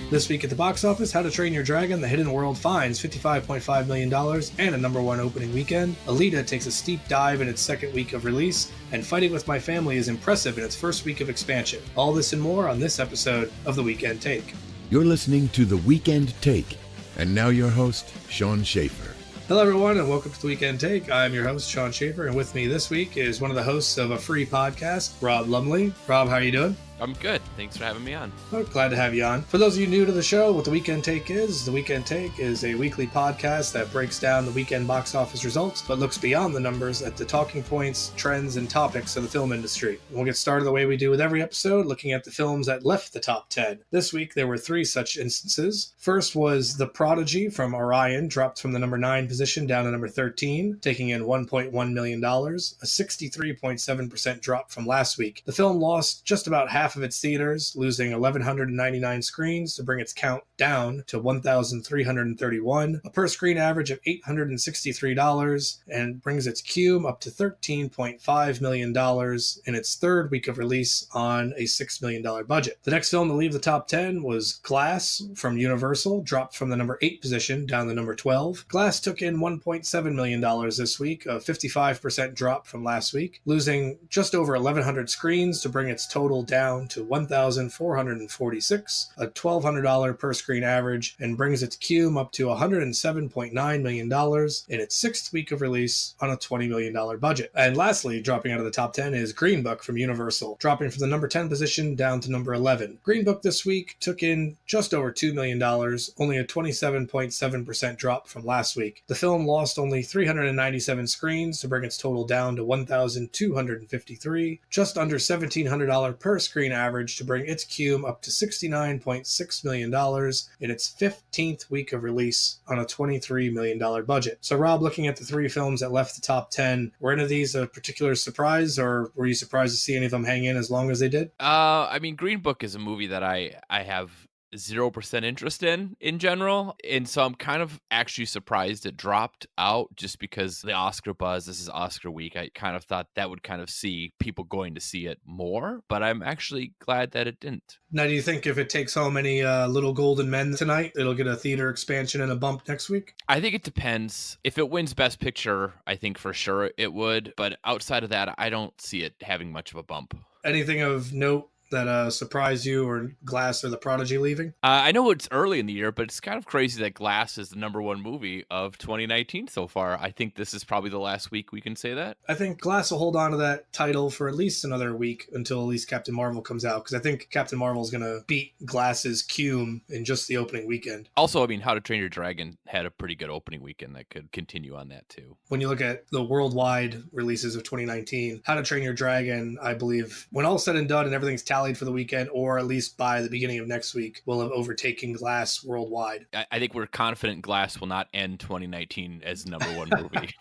This week at the box office, How to Train Your Dragon: The Hidden World finds $55.5 million and a #1 opening weekend. Alita takes a steep dive in its second week of release, and Fighting with My Family is impressive in its first week of expansion. All this and more on this episode of The Weekend Take. You're listening to The Weekend Take, and now your host, Sean Schaefer. Hello everyone, and welcome to The Weekend Take. I'm your host, Sean Schaefer, and with me this week is one of the hosts of a free podcast, Rob Lumley. Rob, how are you doing? I'm good. Thanks for having me on. Oh, glad to have you on. For those of you new to the show, what The Weekend Take is, The Weekend Take is a weekly podcast that breaks down the weekend box office results, but looks beyond the numbers at the talking points, trends, and topics of the film industry. We'll get started the way we do with every episode, looking at the films that left the top 10. This week, there were 3 such instances. First was The Prodigy from Orion, dropped from the number 9 position down to number 13, taking in $1.1 million, a 63.7% drop from last week. The film lost just about half of its theaters, losing 1,199 screens to bring its count down to 1,331, a per-screen average of $863, and brings its cume up to $13.5 million in its third week of release on a $6 million budget. The next film to leave the top 10 was Glass from Universal, dropped from the number 8 position down to number 12. Glass took in $1.7 million this week, a 55% drop from last week, losing just over 1,100 screens to bring its total down to 1,446, a $1,200 per screen average, and brings its cume up to $107.9 million in its 6th week of release on a $20 million budget. And lastly, dropping out of the top 10 is Green Book from Universal, dropping from the number 10 position down to number 11. Green Book this week took in just over $2 million, only a 27.7% drop from last week. The film lost only 397 screens to bring its total down to 1,253, just under $1,700 per screen average to bring its cume up to $69.6 million in its 15th week of release on a $23 million budget. So Rob, looking at the 3 films that left the top 10, were any of these a particular surprise, or were you surprised to see any of them hang in as long as they did? Green Book is a movie that I have 0% interest in general, and so I'm kind of actually surprised it dropped out just because the Oscar buzz. This is Oscar week. I kind of thought that would kind of see people going to see it more, but I'm actually glad that it didn't. Now, do you think if it takes home any Little Golden Men tonight, it'll get a theater expansion and a bump next week? I think it depends. If it wins Best Picture, I think for sure it would, but outside of that, I don't see it having much of a bump. Anything of note that surprised you, or Glass or The Prodigy leaving? I know it's early in the year, but it's kind of crazy that Glass is the #1 movie of 2019 so far. I think this is probably the last week we can say that. I think Glass will hold on to that title for at least another week until at least Captain Marvel comes out, because I think Captain Marvel is going to beat Glass's cume in just the opening weekend. Also, How to Train Your Dragon had a pretty good opening weekend that could continue on that too. When you look at the worldwide releases of 2019, How to Train Your Dragon, I believe, when all said and done and everything's tallied for the weekend, or at least by the beginning of next week, will have overtaken Glass worldwide. I think we're confident Glass will not end 2019 as #1 movie.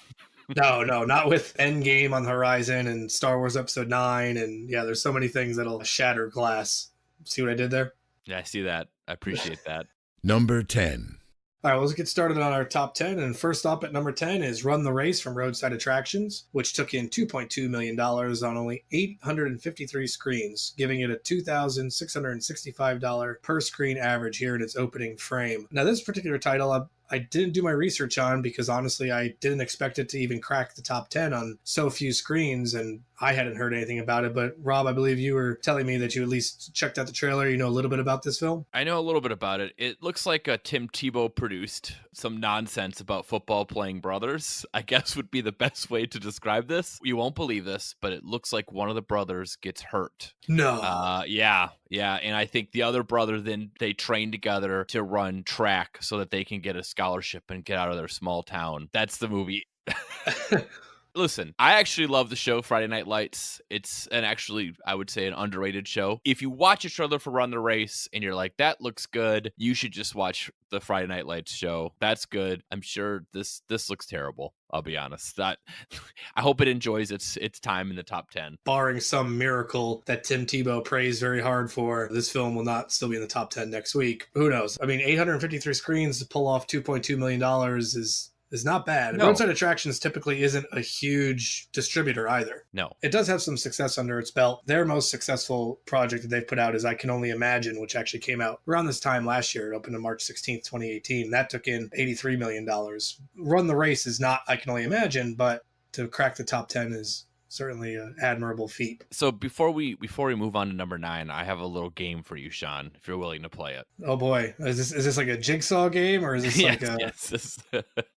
No, not with Endgame on the horizon and Star Wars Episode 9, and yeah, there's so many things that'll shatter Glass. See what I did there? Yeah, I see that. I appreciate that. Number 10. All right, well, let's get started on our top 10. And first up at number 10 is Run the Race from Roadside Attractions, which took in $2.2 million on only 853 screens, giving it a $2,665 per screen average here in its opening frame. Now, this particular title, I didn't do my research on because honestly, I didn't expect it to even crack the top 10 on so few screens, and I hadn't heard anything about it. But Rob, I believe you were telling me that you at least checked out the trailer. You know a little bit about this film? I know a little bit about it. It looks like Tim Tebow produced some nonsense about football playing brothers, I guess would be the best way to describe this. You won't believe this, but it looks like one of the brothers gets hurt. No. Yeah. And I think the other brother, then they train together to run track so that they can get a scholarship and get out of their small town. That's the movie. Listen, I actually love the show Friday Night Lights. It's I would say, an underrated show. If you watch a trailer for Run the Race and you're like, that looks good, you should just watch the Friday Night Lights show. That's good. I'm sure this looks terrible. I'll be honest. I hope it enjoys its time in the top 10. Barring some miracle that Tim Tebow prays very hard for, this film will not still be in the top 10 next week. Who knows? I mean, 853 screens to pull off $2.2 million is is not bad. And No. Roadside Attractions typically isn't a huge distributor either. No. It does have some success under its belt. Their most successful project that they've put out is I Can Only Imagine, which actually came out around this time last year. It opened on March 16th, 2018. That took in $83 million. Run the Race is not I Can Only Imagine, but to crack the top 10 is certainly an admirable feat. So before we move on to number 9, I have a little game for you, Sean, if you're willing to play it. Oh boy, is this like a jigsaw game, or is this like a? Yes.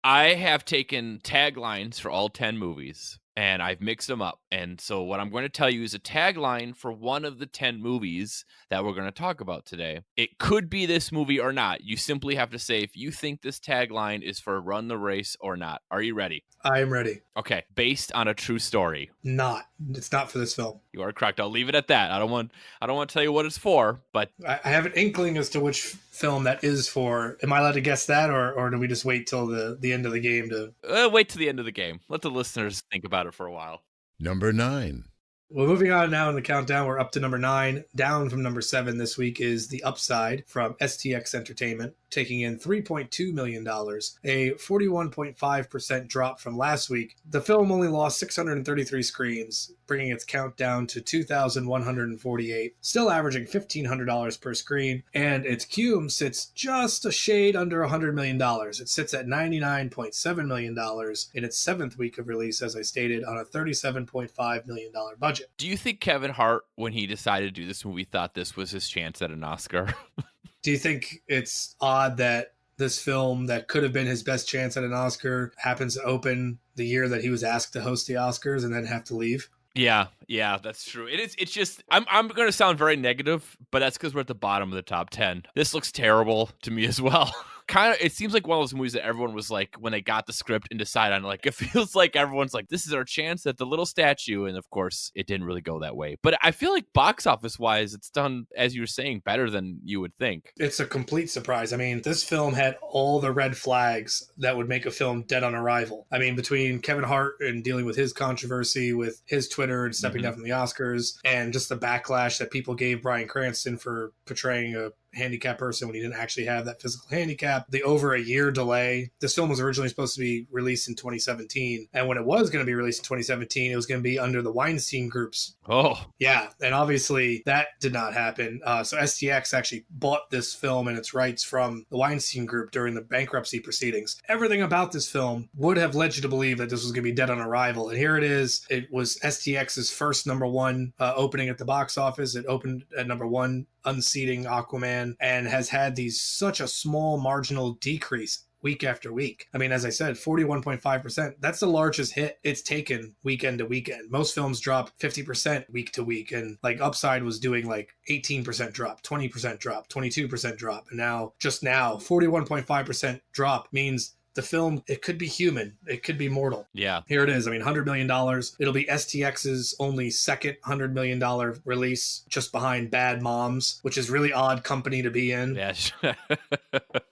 I have taken taglines for all 10 movies, and I've mixed them up. And so what I'm going to tell you is a tagline for one of the 10 movies that we're going to talk about today. It could be this movie or not. You simply have to say if you think this tagline is for Run the Race or not. Are you ready? I am ready. Okay. Based on a true story. It's not for this film. You are correct. I'll leave it at that. I don't want to tell you what it's for, but I have an inkling as to which film that is for. Am I allowed to guess that, or do we just wait till the end of the game to? wait till the end of the game. Let the listeners think about it for a while. Number 9. Well, moving on now in the countdown, we're up to number 9. Down from number 7 this week is The Upside from STX Entertainment, taking in $3.2 million, a 41.5% drop from last week. The film only lost 633 screens, bringing its count down to 2,148, still averaging $1,500 per screen, and its cume sits just a shade under $100 million. It sits at $99.7 million in its 7th week of release, as I stated, on a $37.5 million budget. Do you think Kevin Hart, when he decided to do this movie, thought this was his chance at an Oscar? Do you think it's odd that this film that could have been his best chance at an Oscar happens to open the year that he was asked to host the Oscars and then have to leave? Yeah, that's true. It's just I'm going to sound very negative, but that's because we're at the bottom of the top 10. This looks terrible to me as well. Kind of, it seems like one of those movies that everyone was like, when they got the script and decided on, like, it feels like everyone's like, this is our chance at the little statue. And of course, it didn't really go that way. But I feel like box office wise, it's done, as you were saying, better than you would think. It's a complete surprise. I mean, this film had all the red flags that would make a film dead on arrival. I mean, between Kevin Hart and dealing with his controversy with his Twitter and stepping down from the Oscars, and just the backlash that people gave Bryan Cranston for portraying a handicapped person when he didn't actually have that physical handicap, the over a year delay. This film was originally supposed to be released in 2017, and when it was going to be released in 2017, it was going to be under the Weinstein Group's. Oh yeah, and obviously that did not happen. So STX actually bought this film and its rights from the Weinstein Group during the bankruptcy proceedings. Everything about this film would have led you to believe that this was going to be dead on arrival, and here it is. It was STX's first number 1 opening at the box office. It opened at number 1, unseating Aquaman, and has had such a small marginal decrease week after week. I mean, as I said, 41.5%. That's the largest hit it's taken weekend to weekend. Most films drop 50% week to week, and like Upside was doing like 18% drop, 20% drop, 22% drop, and now 41.5% drop means the film, it could be human. It could be mortal. Yeah. Here it is. I mean, $100 million. It'll be STX's only second $100 million release, just behind Bad Moms, which is really odd company to be in. Yeah.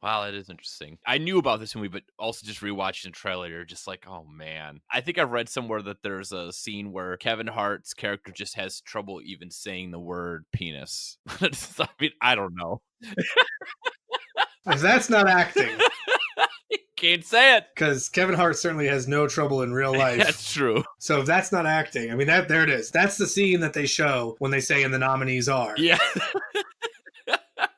Wow, that is interesting. I knew about this movie, but also just rewatching the trailer, you're just like, oh man. I think I've read somewhere that there's a scene where Kevin Hart's character just has trouble even saying the word penis. I mean, I don't know. If that's not acting. Can't say it. Because Kevin Hart certainly has no trouble in real life. That's true. So if that's not acting, I mean, there it is. That's the scene that they show when they say, and the nominees are. Yeah.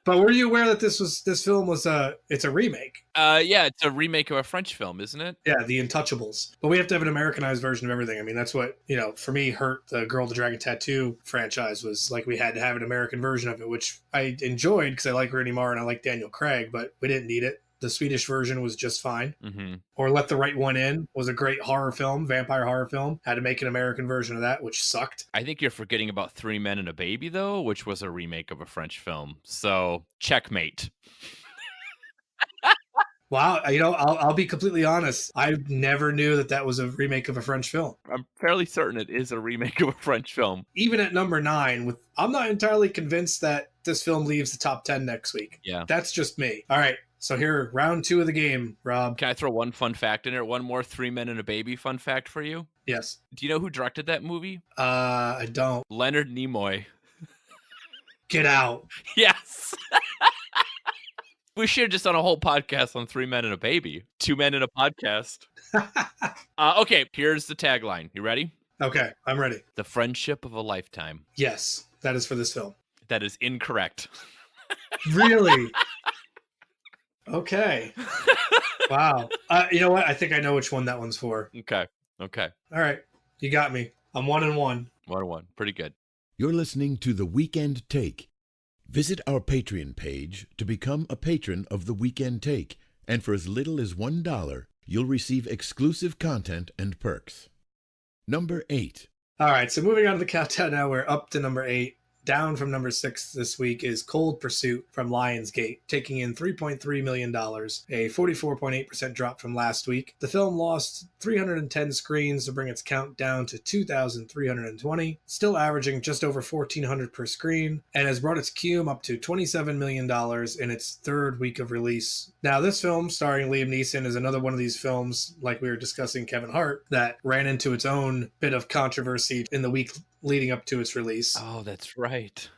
But were you aware that this film was it's a remake? Yeah, it's a remake of a French film, isn't it? Yeah, The Untouchables. But we have to have an Americanized version of everything. I mean, that's what, for me, hurt the Girl with the Dragon Tattoo franchise was like we had to have an American version of it, which I enjoyed because I like Rooney Mara and I like Daniel Craig, but we didn't need it. The Swedish version was just fine. Mm-hmm. Or Let the Right One In was a great horror film, vampire horror film. Had to make an American version of that, which sucked. I think you're forgetting about Three Men and a Baby, though, which was a remake of a French film. So, checkmate. Wow, I'll be completely honest. I never knew that was a remake of a French film. I'm fairly certain it is a remake of a French film. Even at number 9, I'm not entirely convinced that this film leaves the top 10 next week. Yeah. That's just me. All right. So here, round 2 of the game, Rob. Can I throw one fun fact in there? One more Three Men and a Baby fun fact for you? Yes. Do you know who directed that movie? I don't. Leonard Nimoy. Get out. Yes. We should have just done a whole podcast on 3 Men and a Baby. 2 men in a podcast. Okay, here's the tagline. You ready? Okay, I'm ready. The friendship of a lifetime. Yes, that is for this film. That is incorrect. Really? Okay. Wow. You know what? I think I know which one that one's for. Okay. All right. You got me. I'm 1-1. 1-1. Pretty good. You're listening to The Weekend Take. Visit our Patreon page to become a patron of The Weekend Take, and for as little as $1, you'll receive exclusive content and perks. Number 8. All right, so moving on to the countdown now, we're up to number 8. Down from number 6 this week is Cold Pursuit from Lionsgate, taking in $3.3 million, a 44.8% drop from last week. The film lost 310 screens to bring its count down to 2,320, still averaging just over $1,400 per screen, and has brought its cume up to $27 million in its third week of release. Now, this film, starring Liam Neeson, is another one of these films, like we were discussing Kevin Hart, that ran into its own bit of controversy in the week leading up to its release. Oh, that's right.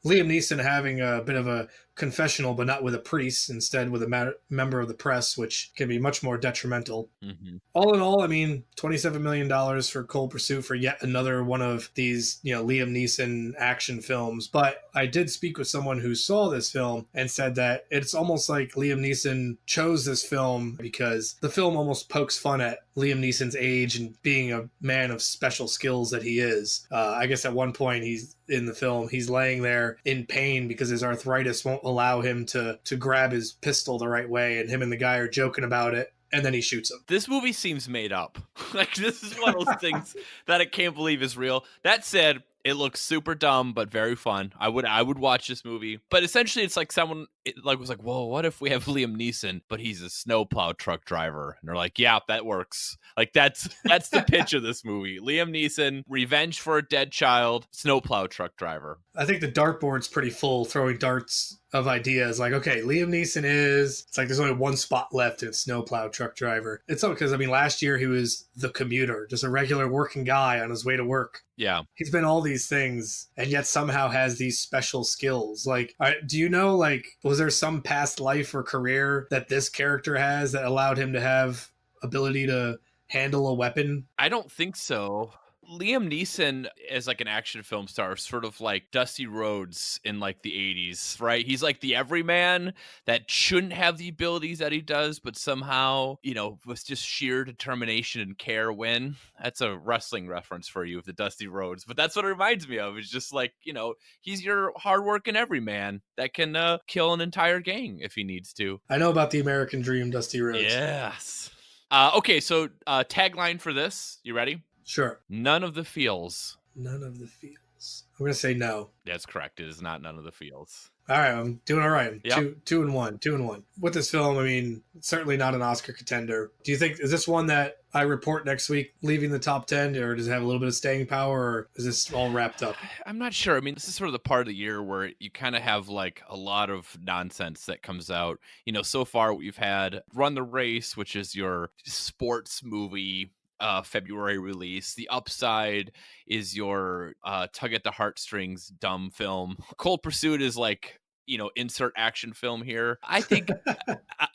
Liam Neeson having a bit of a confessional, but not with a priest, instead with a member of the press, which can be much more detrimental. Mm-hmm. All in all, I mean, $27 million for Cold Pursuit for yet another one of these, Liam Neeson action films. But I did speak with someone who saw this film and said that it's almost like Liam Neeson chose this film because the film almost pokes fun at Liam Neeson's age and being a man of special skills that he is. I guess at one point in the film, he's laying there in pain because his arthritis won't allow him to grab his pistol the right way, and him and the guy are joking about it, and then he shoots him. This movie seems made up. Like, this is one of those things that I can't believe is real. That said, it looks super dumb, but very fun. I would watch this movie. But essentially, it's like someone was like, whoa, what if we have Liam Neeson, but he's a snowplow truck driver? And they're like, yeah, that works. Like, that's the pitch of this movie. Liam Neeson, revenge for a dead child, snowplow truck driver. I think the dartboard's pretty full, throwing darts of ideas. Like, okay, Liam Neeson it's like there's only one spot left, and it's snowplow truck driver. It's all because, last year he was the commuter, just a regular working guy on his way to work. Yeah. He's been all these things, and yet somehow has these special skills. Like, do you know, was there some past life or career that this character has that allowed him to have ability to handle a weapon? I don't think so. Liam Neeson as like an action film star, sort of like Dusty Rhodes in like the 80s, right? He's like the everyman that shouldn't have the abilities that he does, but somehow, with just sheer determination and care win. That's a wrestling reference for you, the Dusty Rhodes, but that's what it reminds me of. It's just like, he's your hardworking everyman that can kill an entire gang if he needs to. I know about the American Dream, Dusty Rhodes. Yes. Okay, so tagline for this. You ready? Sure. None of the feels. None of the feels. I'm going to say no. That's correct. It is not none of the feels. All right. I'm doing all right. Yep. 2-1. With this film, certainly not an Oscar contender. Do you think, is this one that I report next week leaving the top 10, or does it have a little bit of staying power, or is this all wrapped up? I'm not sure. This is sort of the part of the year where you kind of have like a lot of nonsense that comes out. So far we've had Run the Race, which is your sports movie February release. The Upside is your tug at the heartstrings dumb film. Cold Pursuit is like, insert action film here. I think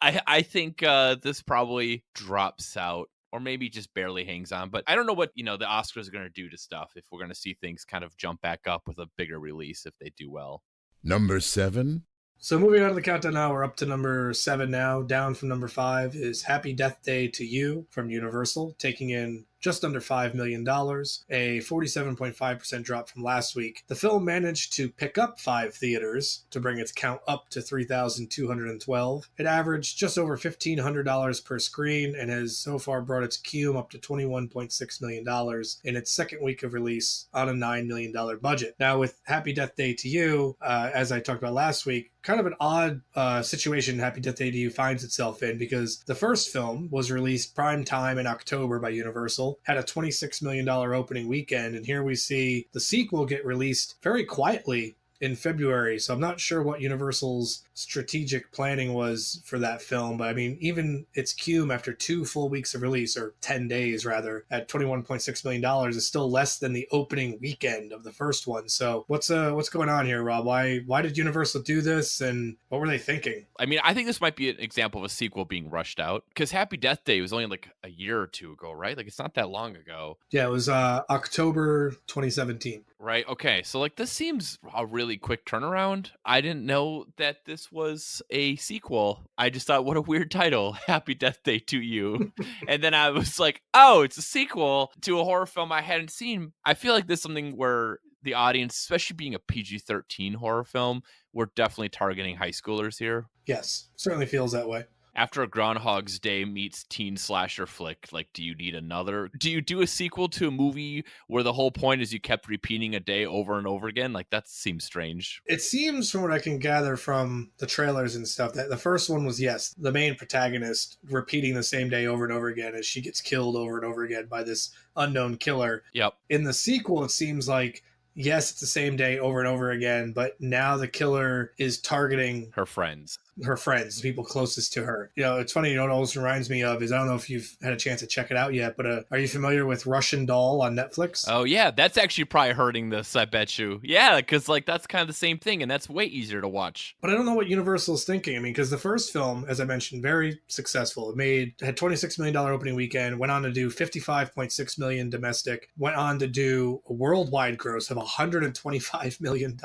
I think this probably drops out, or maybe just barely hangs on. But I don't know what the Oscars are going to do to stuff, if we're going to see things kind of jump back up with a bigger release if they do well. Number 7. So moving on to the countdown now, we're up to number 7 now. Down from number 5 is Happy Death Day to You from Universal, taking in just under $5 million, a 47.5% drop from last week. The film managed to pick up 5 theaters to bring its count up to 3,212. It averaged just over $1,500 per screen and has so far brought its cume up to $21.6 million in its second week of release on a $9 million budget. Now, with Happy Death Day to You, as I talked about last week, kind of an odd situation Happy Death Day to You finds itself in, because the first film was released prime time in October by Universal, had a $26 million opening weekend, and here we see the sequel get released very quietly in February. So I'm not sure what Universal's strategic planning was for that film. But I mean, even its cume after 2 full weeks of release, or 10 days rather, at $21.6 million is still less than the opening weekend of the first one. So what's going on here, Rob? Why did Universal do this, and what were they thinking? I mean, I think this might be an example of a sequel being rushed out, because Happy Death Day was only like a year or two ago, right? Like, it's not that long ago. Yeah, it was October 2017. Right. Okay. So, like, this seems a really quick turnaround. I didn't know that this was a sequel. I just thought, what a weird title, Happy Death Day to You. And then I was like, oh, it's a sequel to a horror film I hadn't seen. I feel like this is something where the audience, especially being a PG-13 horror film, we're definitely targeting high schoolers here. Yes, certainly feels that way. After a Groundhog's Day meets teen slasher flick, like, do you need another? Do you do a sequel to a movie where the whole point is you kept repeating a day over and over again? Like, that seems strange. It seems, from what I can gather from the trailers and stuff, that the first one was, yes, the main protagonist repeating the same day over and over again as she gets killed over and over again by this unknown killer. Yep. In the sequel, it seems like, yes, it's the same day over and over again, but now the killer is targeting her friends, the people closest to her. You know, it's funny, you know what it always reminds me of is, I don't know if you've had a chance to check it out yet, but are you familiar with Russian Doll on Netflix? Oh, yeah, that's actually probably hurting this, I bet you. Yeah, because, like, that's kind of the same thing, and that's way easier to watch. But I don't know what Universal's thinking. I mean, because the first film, as I mentioned, very successful. It had $26 million opening weekend, went on to do $55.6 million domestic, went on to do a worldwide gross of $125 million.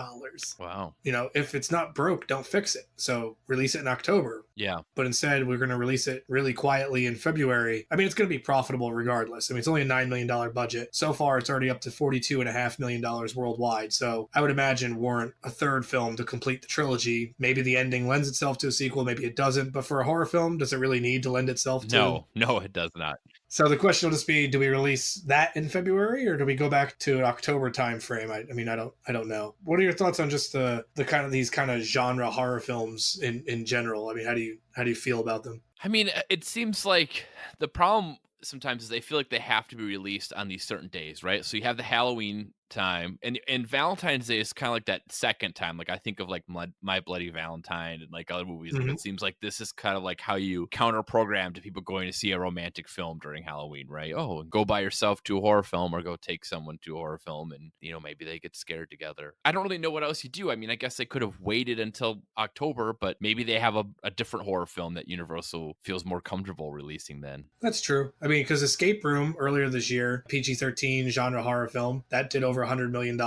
Wow. You know, if it's not broke, don't fix it. So release it in October. Yeah. But instead, we're going to release it really quietly in February. I mean, it's going to be profitable regardless. I mean, it's only a $9 million budget. So far, it's already up to $42.5 million worldwide. So I would imagine warrant a third film to complete the trilogy. Maybe the ending lends itself to a sequel. Maybe it doesn't. But for a horror film, does it really need to lend itself to? No, it does not. So the question will just be, do we release that in February, or do we go back to an October time frame? I mean, I don't know. What are your thoughts on just the kind of these kind of genre horror films in general? I mean, how do you feel about them? I mean, it seems like the problem sometimes is they feel like they have to be released on these certain days, right? So you have the Halloween time, and Valentine's Day is kind of like that second time. Like, I think of like My Bloody Valentine and like other movies. Mm-hmm. And it seems like this is kind of like how you counter program to people going to see a romantic film during Halloween, right? Oh, go by yourself to a horror film, or go take someone to a horror film, and, you know, maybe they get scared together. I don't really know what else you do. I mean, I guess they could have waited until October, but maybe they have a different horror film that Universal feels more comfortable releasing then. That's true. I mean, because Escape Room earlier this year, PG-13 genre horror film, that did over $100 million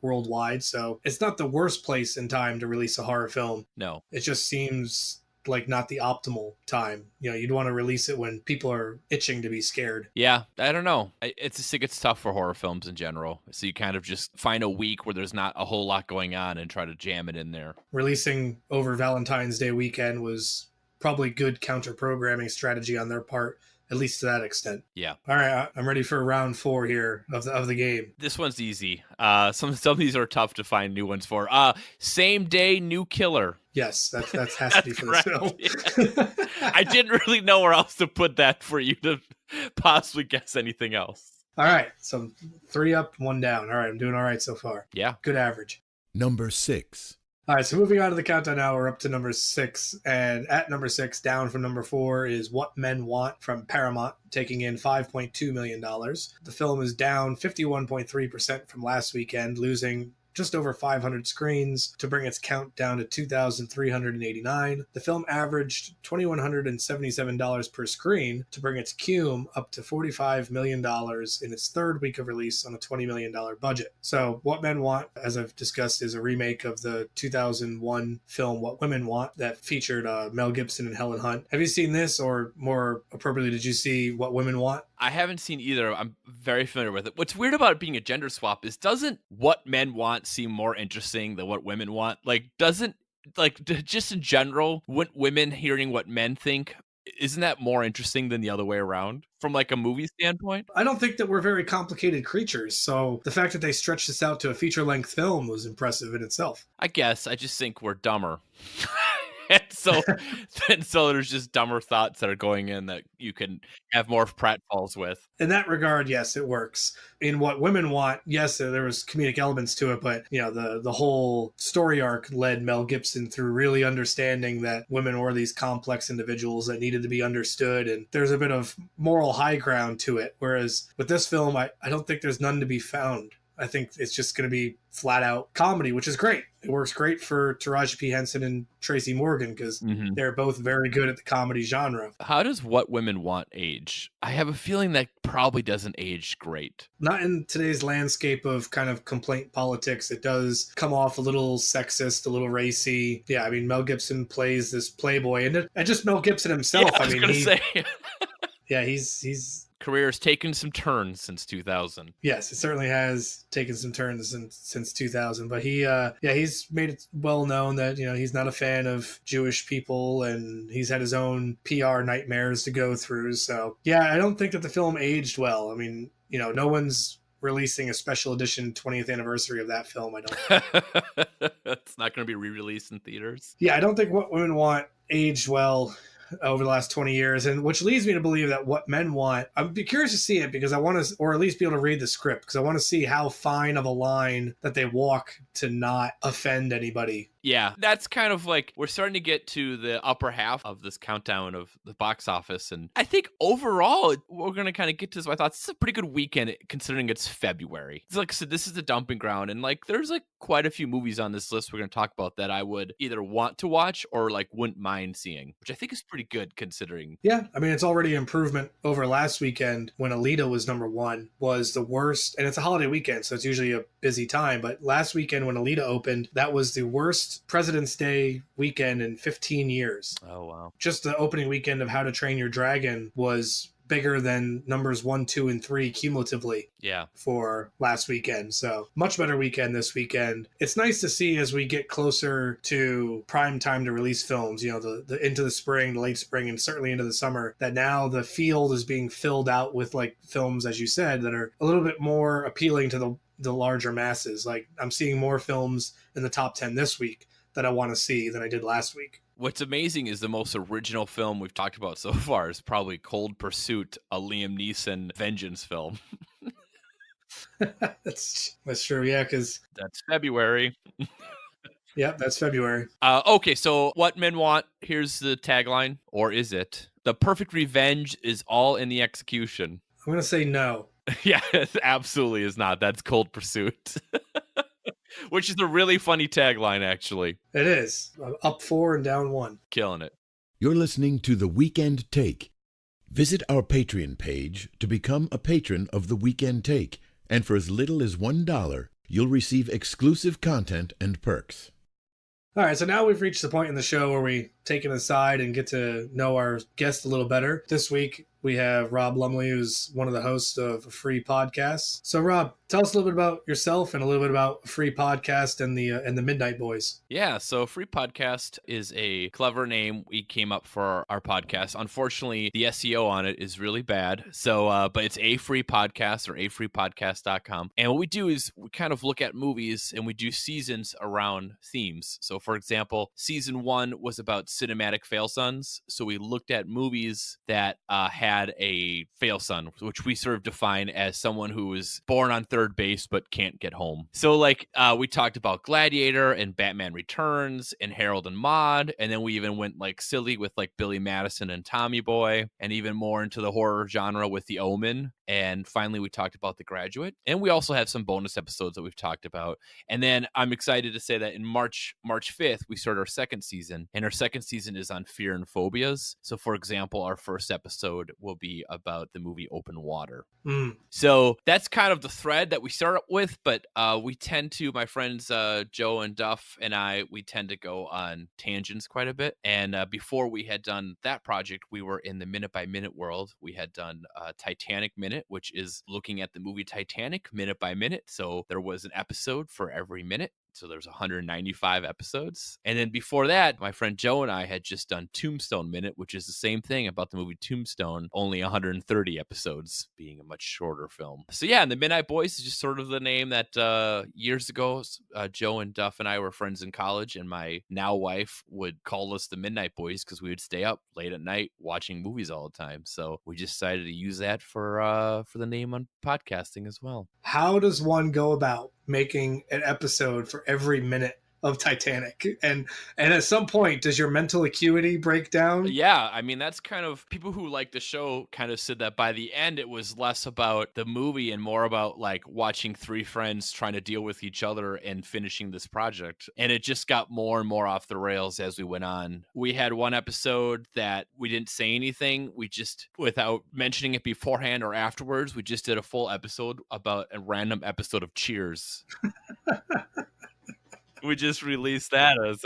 worldwide. So it's not the worst place in time to release a horror film. No. It just seems like not the optimal time. You know, you'd want to release it when people are itching to be scared. Yeah, I don't know. It's tough for horror films in general. So you kind of just find a week where there's not a whole lot going on and try to jam it in there. Releasing over Valentine's Day weekend was probably good counter-programming strategy on their part, at least to that extent. Yeah. All right, I'm ready for round 4 here of the game. This one's easy. Some of these are tough to find new ones for. Same Day New Killer. Yes, that has to be for this film. Yeah. I didn't really know where else to put that for you to possibly guess anything else. All right, so 3 up, 1 down. All right, I'm doing all right so far. Yeah. Good average. Number 6. All right, so moving on to the countdown now, we're up to number 6. And at number 6, down from number 4, is What Men Want from Paramount, taking in $5.2 million. The film is down 51.3% from last weekend, losing just over 500 screens to bring its count down to 2,389. The film averaged $2,177 per screen to bring its cume up to $45 million in its third week of release on a $20 million budget. So What Men Want, as I've discussed, is a remake of the 2001 film What Women Want that featured Mel Gibson and Helen Hunt. Have you seen this, or more appropriately, did you see What Women Want? I haven't seen either. I'm very familiar with it. What's weird about it being a gender swap is, doesn't What Men Want seem more interesting than What Women Want? Like, doesn't, like, just in general, women hearing what men think, isn't that more interesting than the other way around from like a movie standpoint? I don't think that we're very complicated creatures, so the fact that they stretched this out to a feature-length film was impressive in itself. I guess. I just think we're dumber. so and so there's just dumber thoughts that are going in that you can have more pratfalls with. In that regard, yes, it works. In what women want, yes, there was comedic elements to it, but the whole story arc led Mel Gibson through really understanding that women were these complex individuals that needed to be understood, and there's a bit of moral high ground to it. Whereas with this film, I don't think there's none to be found. I think it's just going to be flat out comedy, which is great. It works great for Taraji P. Henson and Tracy Morgan because they're both very good at the comedy genre. How does What Women Want age? I have a feeling that probably doesn't age great. Not in today's landscape of kind of complaint politics. It does come off a little sexist, a little racy. Yeah, I mean, Mel Gibson plays this playboy, and just Mel Gibson himself. Yeah, I was gonna say. Yeah, he's career has taken some turns since 2000. Yes, it certainly has taken some turns since 2000. But he's made it well known that he's not a fan of Jewish people, and he's had his own PR nightmares to go through. So yeah, I don't think that the film aged well. I mean, no one's releasing a special edition 20th anniversary of that film. I don't. It's not going to be re-released in theaters. Yeah, I don't think What Women Want aged well over the last 20 years, and which leads me to believe that What Men Want, I'd be curious to see it because I want to, or at least be able to read the script, because I want to see how fine of a line that they walk to not offend anybody. Yeah, that's kind of like we're starting to get to the upper half of this countdown of the box office. And I think overall, we're going to kind of get to this. I thought this is a pretty good weekend considering it's February. It's like I said, this is the dumping ground. And like there's like quite a few movies on this list we're going to talk about that I would either want to watch or like wouldn't mind seeing, which I think is pretty good considering. Yeah, I mean, it's already improvement over last weekend when Alita was number one, was the worst. And it's a holiday weekend, so it's usually a busy time. But last weekend when Alita opened, that was the worst President's Day weekend in 15 years. Oh, wow. Just the opening weekend of How to Train Your Dragon was bigger than numbers 1, 2, and 3 cumulatively. Yeah. For last weekend. So much better weekend this weekend. It's nice to see as we get closer to prime time to release films, the into the spring, the late spring, and certainly into the summer, that now the field is being filled out with like films, as you said, that are a little bit more appealing to the larger masses. Like I'm seeing more films in the top 10 this week that I want to see than I did last week. What's amazing is the most original film we've talked about so far is probably Cold Pursuit, a Liam Neeson vengeance film. That's true, yeah, because that's February. Yep, that's February. Okay, so What Men Want, here's the tagline, or is it? The perfect revenge is all in the execution. I'm going to say no. Yeah, it absolutely is not. That's Cold Pursuit. Which is a really funny tagline, actually. It is. Up 4 and down 1. Killing it. You're listening to The Weekend Take. Visit our Patreon page to become a patron of The Weekend Take, and for as little as $1, you'll receive exclusive content and perks. All right, so now we've reached the point in the show where we take it aside and get to know our guest a little better. This week, we have Rob Lumley, who's one of the hosts of a free podcast. So, Rob, tell us a little bit about yourself and a little bit about a free podcast and the Midnight Boys. Yeah, so Free Podcast is a clever name we came up for our podcast. Unfortunately, the SEO on it is really bad. So, but it's a free podcast or afreepodcast.com. And what we do is we kind of look at movies and we do seasons around themes. So, for example, season 1 was about cinematic fail sons. So we looked at movies that had a fail son, which we sort of define as someone who was born on third base but can't get home. So like we talked about Gladiator and Batman Returns and Harold and Maude, and then we even went like silly with like Billy Madison and Tommy Boy, and even more into the horror genre with The Omen. And finally, we talked about The Graduate. And we also have some bonus episodes that we've talked about. And then I'm excited to say that in March 5th, we start our second season. And our second season is on fear and phobias. So, for example, our first episode will be about the movie Open Water. So that's kind of the thread that we start with. But we tend to, my friends Joe and Duff and I, we tend to go on tangents quite a bit. And before we had done that project, we were in the minute by minute world. We had done Titanic Minute, which is looking at the movie Titanic minute by minute. So there was an episode for every minute. So there's 195 episodes. And then before that, my friend Joe and I had just done Tombstone Minute, which is the same thing about the movie Tombstone, only 130 episodes, being a much shorter film. So yeah, and the Midnight Boys is just sort of the name that years ago, Joe and Duff and I were friends in college, and my now wife would call us the Midnight Boys because we would stay up late at night watching movies all the time. So we just decided to use that for the name on podcasting as well. How does one go about making an episode for every minute of Titanic? And at some point, does your mental acuity break down? Yeah, I mean, that's kind of, people who like the show kind of said that by the end, it was less about the movie and more about like watching three friends trying to deal with each other and finishing this project. And it just got more and more off the rails as we went on. We had one episode that we didn't say anything. We just, without mentioning it beforehand or afterwards, we just did a full episode about a random episode of Cheers. We just released that as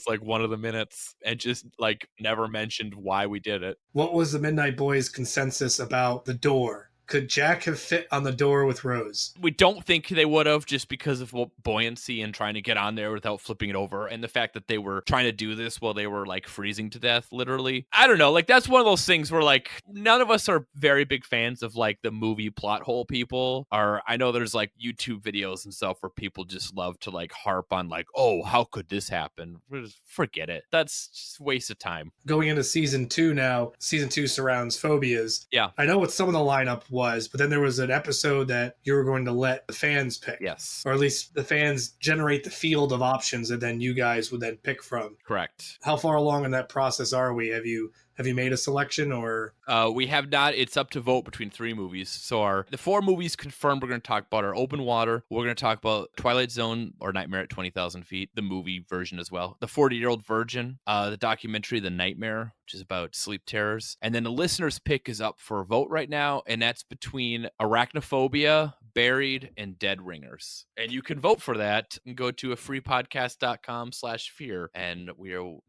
like one of the minutes and just like never mentioned why we did it. What was the Midnight Boys' consensus about the door? Could Jack have fit on the door with Rose? We don't think they would have, just because of buoyancy and trying to get on there without flipping it over, and the fact that they were trying to do this while they were like freezing to death, literally. I don't know, like that's one of those things where like none of us are very big fans of like the movie plot hole people. Or I know there's like YouTube videos and stuff where people just love to like harp on like, oh, how could this happen? Just forget it. That's just a waste of time. Going into season 2 now, season 2 surrounds phobias. Yeah. I know what some of the lineup was, but then there was an episode that you were going to let the fans pick. Yes. Or at least the fans generate the field of options that then you guys would then pick from. Correct. How far along in that process are we? Have you made a selection or? We have not. It's up to vote between 3 movies. So the 4 movies confirmed we're going to talk about are Open Water. We're going to talk about Twilight Zone or Nightmare at 20,000 Feet, the movie version as well. The 40-Year-Old Virgin, the documentary The Nightmare, which is about sleep terrors. And then the listener's pick is up for a vote right now, and that's between Arachnophobia, Buried, and Dead Ringers. And you can vote for that and go to afreepodcast.com/fear. And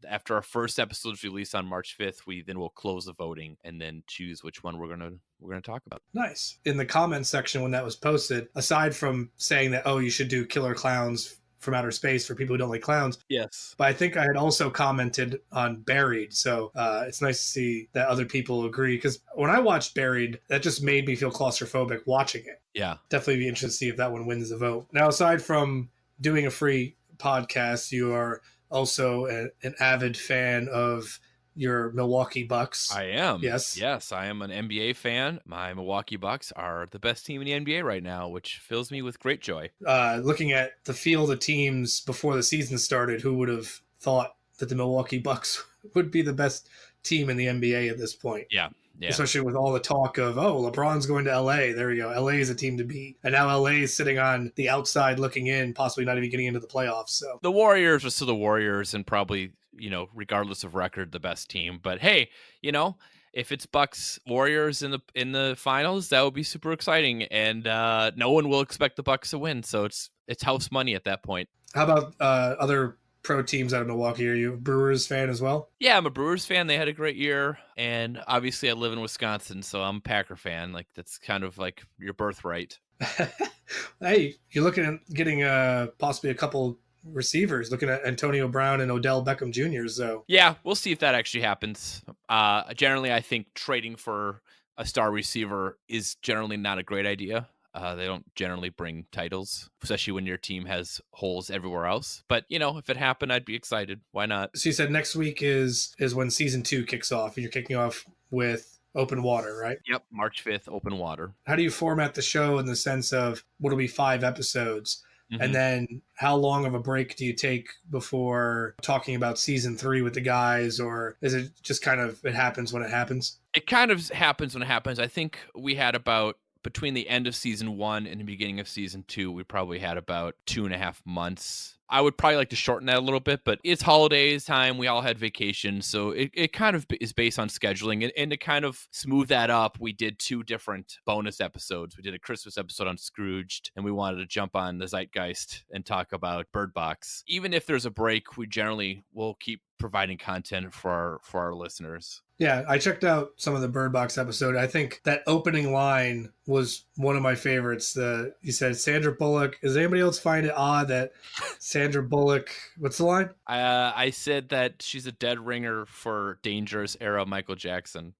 after our first episode is released on March 5th, we then will close the voting and then choose which one we're gonna talk about. Nice. In the comments section when that was posted, aside from saying that, oh, you should do Killer Clowns from Outer Space for people who don't like clowns. Yes. But I think I had also commented on Buried. So it's nice to see that other people agree. Because when I watched Buried, that just made me feel claustrophobic watching it. Yeah. Definitely be interested to see if that one wins the vote. Now, aside from doing a free podcast, you are also an avid fan of your Milwaukee Bucks. I am. Yes. Yes, I am an NBA fan. My Milwaukee Bucks are the best team in the NBA right now, which fills me with great joy. Looking at the field of teams before the season started, who would have thought that the Milwaukee Bucks would be the best team in the NBA at this point? Yeah. Yeah. Especially with all the talk of, oh, LeBron's going to LA. There we go. LA is a team to beat. And now LA is sitting on the outside looking in, possibly not even getting into the playoffs. So the Warriors are still the Warriors and probably, regardless of record, the best team. But hey, if it's Bucks Warriors in the finals, that would be super exciting. And no one will expect the Bucks to win. So it's house money at that point. How about other pro teams out of Milwaukee? Are you a Brewers fan as well? Yeah, I'm a Brewers fan. They had a great year. And obviously I live in Wisconsin, so I'm a Packer fan. Like, that's kind of like your birthright. Hey, you're looking at getting possibly a couple receivers, looking at Antonio Brown and Odell Beckham Jr. So yeah, we'll see if that actually happens. Generally, I think trading for a star receiver is generally not a great idea. They don't generally bring titles, especially when your team has holes everywhere else. But, if it happened, I'd be excited. Why not? So you said next week is when season 2 kicks off, and you're kicking off with Open Water, right? Yep, March 5th, Open Water. How do you format the show in the sense of what'll be 5 episodes? Mm-hmm. And then how long of a break do you take before talking about season 3 with the guys? Or is it just kind of, it happens when it happens? It kind of happens when it happens. I think we had about, between the end of season 1 and the beginning of season 2, we probably had about 2.5 months. I would probably like to shorten that a little bit, but it's holidays time. We all had vacation. So it kind of is based on scheduling. And to kind of smooth that up, we did 2 different bonus episodes. We did a Christmas episode on Scrooged, and we wanted to jump on the Zeitgeist and talk about Bird Box. Even if there's a break, we generally will keep providing content for our listeners. Yeah, I checked out some of the Bird Box episode. I think that opening line was one of my favorites. You said Sandra Bullock. Does anybody else find it odd that Sandra Bullock? What's the line? I said that she's a dead ringer for Dangerous era Michael Jackson.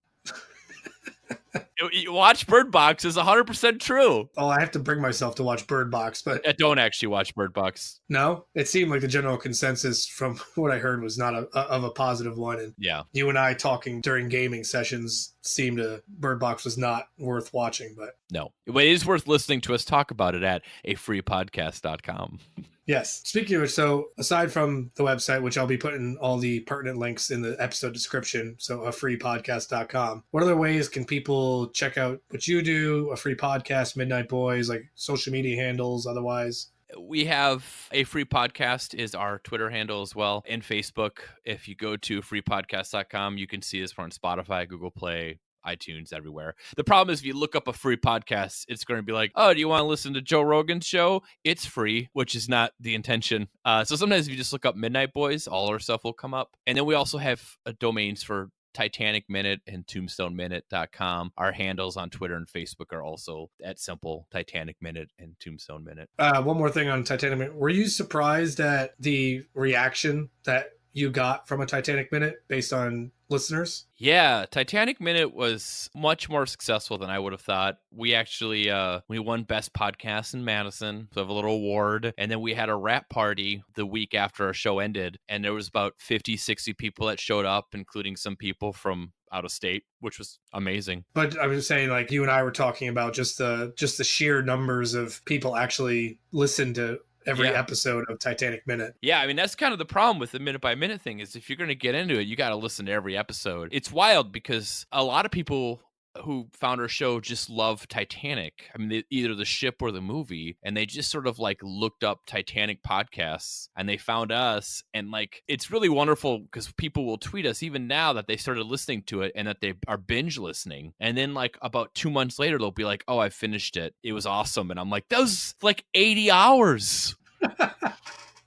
You watch Bird Box is 100% true. Oh, I have to bring myself to watch Bird Box, but I don't actually watch Bird Box. No, it seemed like the general consensus from what I heard was not of a positive one. And yeah, you and I talking during gaming sessions seemed Bird Box was not worth watching, but no, it is worth listening to us talk about it at afreepodcast.com. Yes. Speaking of which, so aside from the website, which I'll be putting all the pertinent links in the episode description, so afreepodcast.com, what other ways can people check out what you do, A Free Podcast, Midnight Boys, like social media handles, otherwise? We have A Free Podcast is our Twitter handle as well, and Facebook. If you go to freepodcast.com, you can see us on Spotify, Google Play, iTunes, everywhere. The problem is if you look up A Free Podcast, it's going to be like, oh, do you want to listen to Joe Rogan's show? It's free, which is not the intention. So sometimes if you just look up Midnight Boys, all our stuff will come up. And then we also have domains for Titanic Minute and tombstoneminute.com. Our handles on Twitter and Facebook are also at simple Titanic Minute and Tombstone Minute. One more thing on Titanic Minute. Were you surprised at the reaction that you got from a Titanic Minute based on listeners? Yeah, Titanic Minute was much more successful than I would have thought. We actually we won Best Podcast in Madison, so we have a little award, and then we had a rap party the week after our show ended, and there was about 50, 60 people that showed up, including some people from out of state, which was amazing. But I was saying, like, you and I were talking about just the sheer numbers of people actually listen to every episode of Titanic Minute. Yeah, I mean, that's kind of the problem with the minute by minute thing is if you're going to get into it, you got to listen to every episode. It's wild because a lot of people who found our show just love Titanic. I mean, either the ship or the movie, and they just sort of like looked up Titanic podcasts and they found us. And like, it's really wonderful because people will tweet us even now that they started listening to it and that they are binge listening. And then like about 2 months later, they'll be like, oh, I finished it. It was awesome. And I'm like, that was like 80 hours.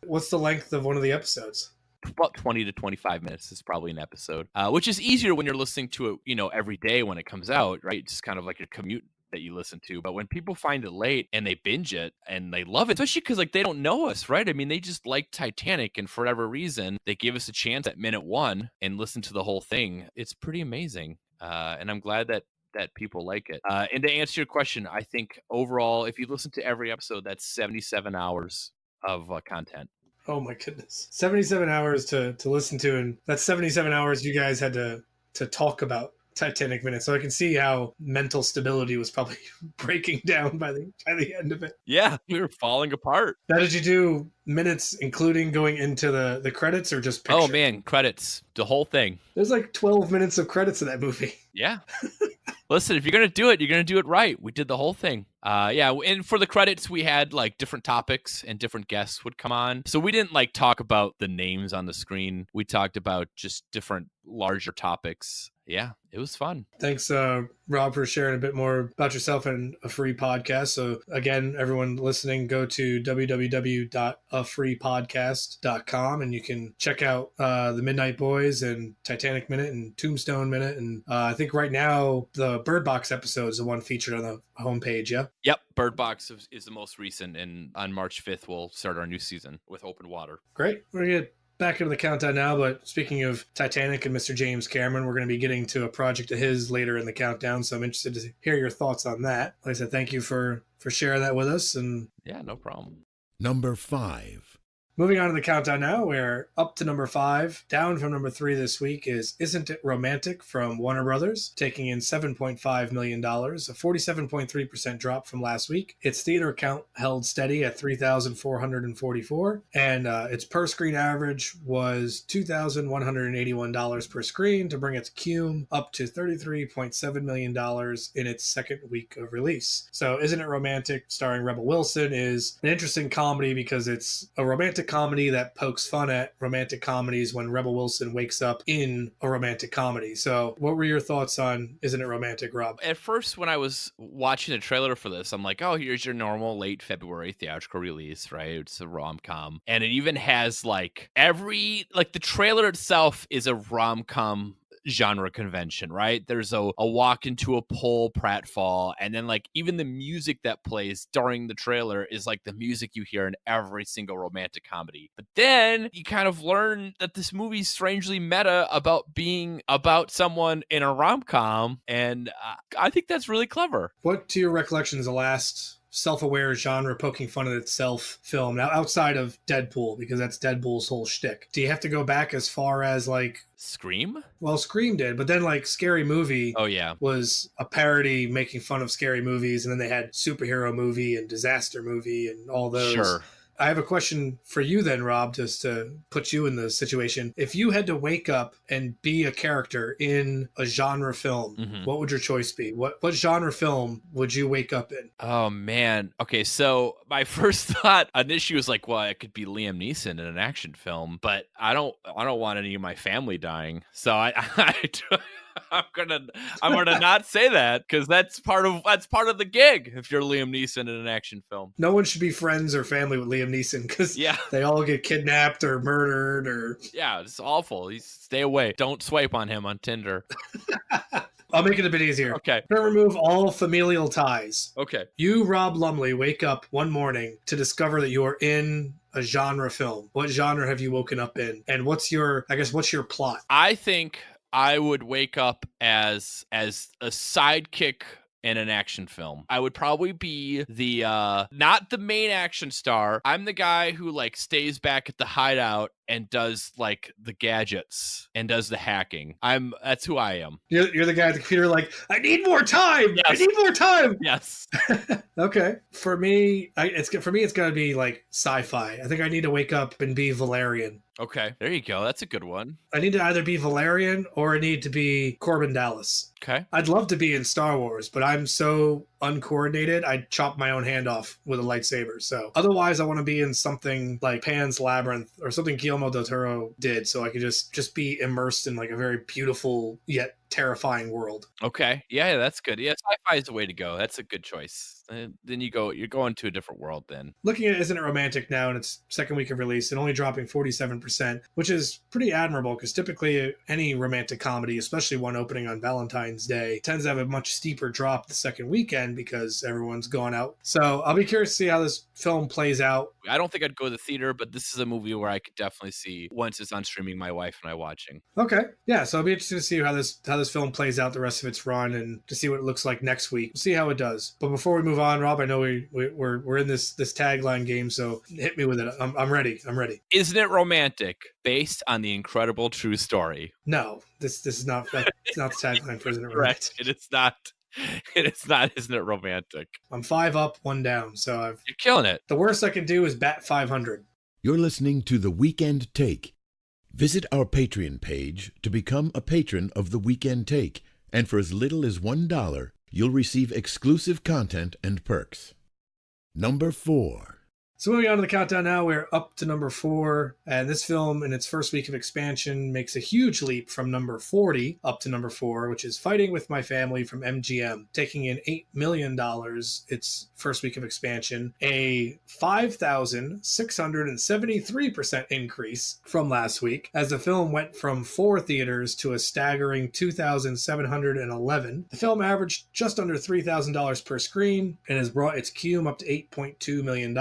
What's the length of one of the episodes? About 20 to 25 minutes is probably an episode, which is easier when you're listening to it, you know, every day when it comes out, right? It's kind of like a commute that you listen to. But when people find it late and they binge it and they love it, especially because like they don't know us, right? I mean, they just like Titanic, and for whatever reason, they give us a chance at minute 1 and listen to the whole thing. It's pretty amazing. And I'm glad that people like it. And to answer your question, I think overall, if you listen to every episode, that's 77 hours of content. Oh my goodness. 77 hours to listen to, and that's 77 hours you guys had to talk about Titanic Minute. So I can see how mental stability was probably breaking down by the end of it. Yeah, we were falling apart. Now, did you do minutes including going into the credits or just picture? Oh man, credits. The whole thing. There's like 12 minutes of credits in that movie. Yeah. Listen, if you're going to do it, you're going to do it right. We did the whole thing. Yeah, and for the credits, we had like different topics and different guests would come on. So we didn't like talk about the names on the screen. We talked about just different larger topics. Yeah, it was fun. Thanks, Rob, for sharing a bit more about yourself and A Free Podcast. So again, everyone listening, go to www.afreepodcast.com and you can check out the Midnight Boys and Titanic Minute and Tombstone Minute. And I think right now the Bird Box episode is the one featured on the homepage, yeah? Yep, Bird Box is the most recent, and on March 5th, we'll start our new season with Open Water. Great. We're going to get back into the countdown now, but speaking of Titanic and Mr. James Cameron, we're going to be getting to a project of his later in the countdown, so I'm interested to hear your thoughts on that. Like I said, thank you for sharing that with us. And yeah, no problem. Number 5. Moving on to the countdown now, we're up to number 5. Down from number 3 this week is Isn't It Romantic from Warner Brothers, taking in $7.5 million, a 47.3% drop from last week. Its theater count held steady at 3,444, and its per-screen average was $2,181 per screen to bring its cum up to $33.7 million in its second week of release. So Isn't It Romantic, starring Rebel Wilson, is an interesting comedy because it's a romantic romantic comedy that pokes fun at romantic comedies when Rebel Wilson wakes up in a romantic comedy. So what were your thoughts on Isn't It Romantic, Rob? At first, when I was watching the trailer for this, I'm like, oh, here's your normal late February theatrical release, right? It's a rom-com. And it even has like the trailer itself is a rom-com genre convention, right? There's a walk into a pole pratfall, and then like even the music that plays during the trailer is like the music you hear in every single romantic comedy. But then you kind of learn that this movie's strangely meta about being about someone in a rom-com, and I think that's really clever. What, to your recollection, is the last self-aware genre poking fun at itself film now outside of Deadpool, because that's Deadpool's whole shtick? Do you have to go back as far as like Scream? Well, Scream did, but then like Scary Movie was a parody making fun of scary movies, and then they had superhero movie and disaster movie and all those. Sure. I have a question for you then, Rob, just to put you in the situation. If you had to wake up and be a character in a genre film, what would your choice be? What genre film would you wake up in? Oh, man. Okay, so my first thought initially was like, well, it could be Liam Neeson in an action film, but I don't want any of my family dying. So I'm gonna not say that, because that's part of the gig. If you're Liam Neeson in an action film, no one should be friends or family with Liam Neeson, because they all get kidnapped or murdered or it's awful. Stay away. Don't swipe on him on Tinder. I'll make it a bit easier. Okay. I'm gonna remove all familial ties. Okay. You, Rob Lumley, wake up one morning to discover that you are in a genre film. What genre have you woken up in, and what's your plot? I think I would wake up as a sidekick in an action film. I would probably be the not the main action star. I'm the guy who like stays back at the hideout and does like the gadgets and does the hacking. That's who I am. You're the guy at the computer like, I need more time. Yes. I need more time. Yes. Okay. For me, it's got to be like sci-fi. I think I need to wake up and be Valerian. Okay. There you go. That's a good one. I need to either be Valerian or I need to be Corbin Dallas. Okay. I'd love to be in Star Wars, but I'm so uncoordinated, I'd chop my own hand off with a lightsaber. So otherwise, I want to be in something like Pan's Labyrinth or something Guillermo del Toro did, so I could just be immersed in like a very beautiful yet terrifying world. Okay. Yeah, that's good. Yeah, sci-fi is the way to go. That's a good choice. Then you're going to a different world then. Looking at Isn't It Romantic now in its second week of release and only dropping 47%, which is pretty admirable, because typically any romantic comedy, especially one opening on Valentine's Day, tends to have a much steeper drop the second weekend because everyone's gone out. So I'll be curious to see how this film plays out. I don't think I'd go to the theater, but this is a movie where I could definitely see once it's on streaming, my wife and I watching. Okay. Yeah, so I'll be interested to see how this film plays out the rest of its run and to see what it looks like next week. We'll see how it does. But before we move on, Rob, I know we're in this tagline game, so hit me with it. I'm ready. Isn't It Romantic, based on the incredible true story? No, this is not it's not the tagline for Isn't It Romantic. Right. It is not. Isn't it romantic? I'm 5 up, 1 down, so You're killing it. The worst I can do is bat 500. You're listening to The Weekend Take. Visit our Patreon page to become a patron of The Weekend Take, and for as little as $1, you'll receive exclusive content and perks. Number 4. So moving on to the countdown now, we're up to number 4, and this film in its first week of expansion makes a huge leap from number 40 up to number 4, which is Fighting With My Family from MGM, taking in $8 million its first week of expansion, a 5,673% increase from last week, as the film went from 4 theaters to a staggering 2,711. The film averaged just under $3,000 per screen and has brought its cume up to $8.2 million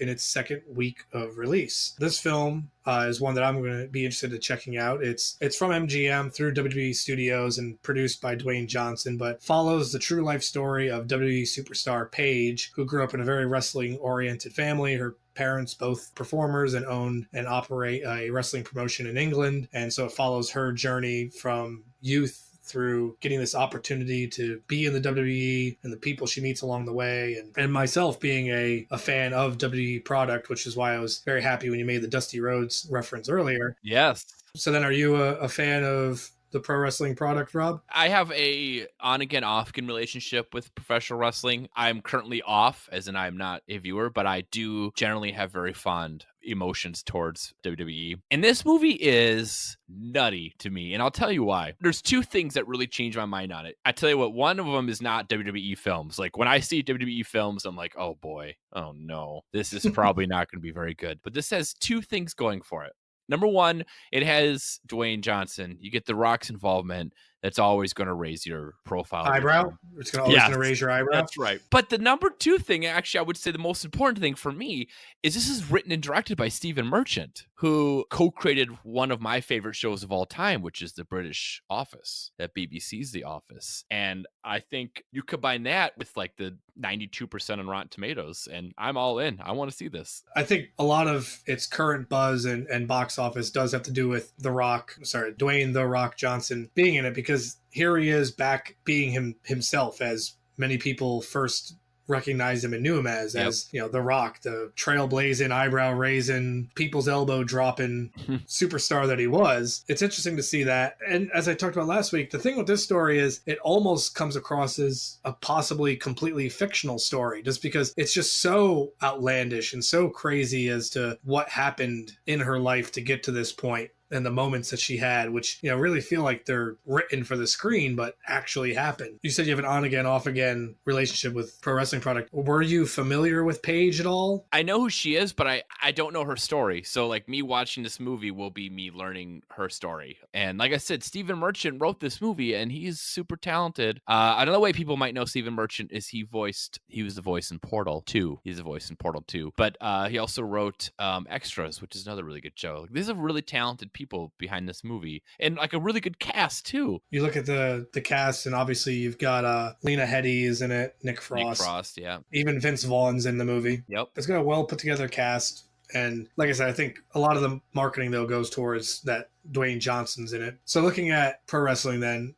in its second week of release. This film is one that I'm going to be interested in checking out. It's from MGM through WWE Studios and produced by Dwayne Johnson, but follows the true life story of WWE superstar Paige, who grew up in a very wrestling-oriented family. Her parents both performers and own and operate a wrestling promotion in England, and so it follows her journey from youth through getting this opportunity to be in the WWE and the people she meets along the way, and myself being a fan of WWE product, which is why I was very happy when you made the Dusty Rhodes reference earlier. Yes. So then are you a fan of the pro wrestling product, Rob? I have a on again, off again relationship with professional wrestling. I'm currently off, as in I'm not a viewer, but I do generally have very fond emotions towards WWE. And this movie is nutty to me, and I'll tell you why. There's two things that really change my mind on it. I tell you what, one of them is not WWE films. Like when I see WWE films, I'm like, oh boy, oh no, this is probably not going to be very good. But this has two things going for it. Number one, it has Dwayne Johnson. You get The Rock's involvement. That's always going to raise your profile. Eyebrow? It's always going to raise your eyebrow? That's right. But the number two thing, actually, I would say the most important thing for me is this is written and directed by Stephen Merchant, who co-created one of my favorite shows of all time, which is The British Office, that BBC's The Office. And I think you combine that with like the 92% on Rotten Tomatoes, and I'm all in. I want to see this. I think a lot of its current buzz and box office does have to do with Dwayne The Rock Johnson being in it, because here he is back being himself, as many people first recognized him and knew him as The Rock, the trailblazing, eyebrow raising, people's elbow dropping superstar that he was. It's interesting to see that. And as I talked about last week, the thing with this story is it almost comes across as a possibly completely fictional story, just because it's just so outlandish and so crazy as to what happened in her life to get to this point. And the moments that she had, which, really feel like they're written for the screen, but actually happened. You said you have an on-again, off-again relationship with pro wrestling product. Were you familiar with Paige at all? I know who she is, but I don't know her story. So, like, me watching this movie will be me learning her story. And like I said, Stephen Merchant wrote this movie, and he's super talented. Another way people might know Stephen Merchant is he was the voice in Portal 2. He's the voice in Portal 2. But he also wrote Extras, which is another really good show. These are really talented people behind this movie, and like a really good cast too. You look at the cast, and obviously you've got Lena Headey is in it, Nick Frost, yeah, even Vince Vaughn's in the movie. Yep, it's got a well put together cast, and like I said, I think a lot of the marketing though goes towards that Dwayne Johnson's in it. So looking at pro wrestling, then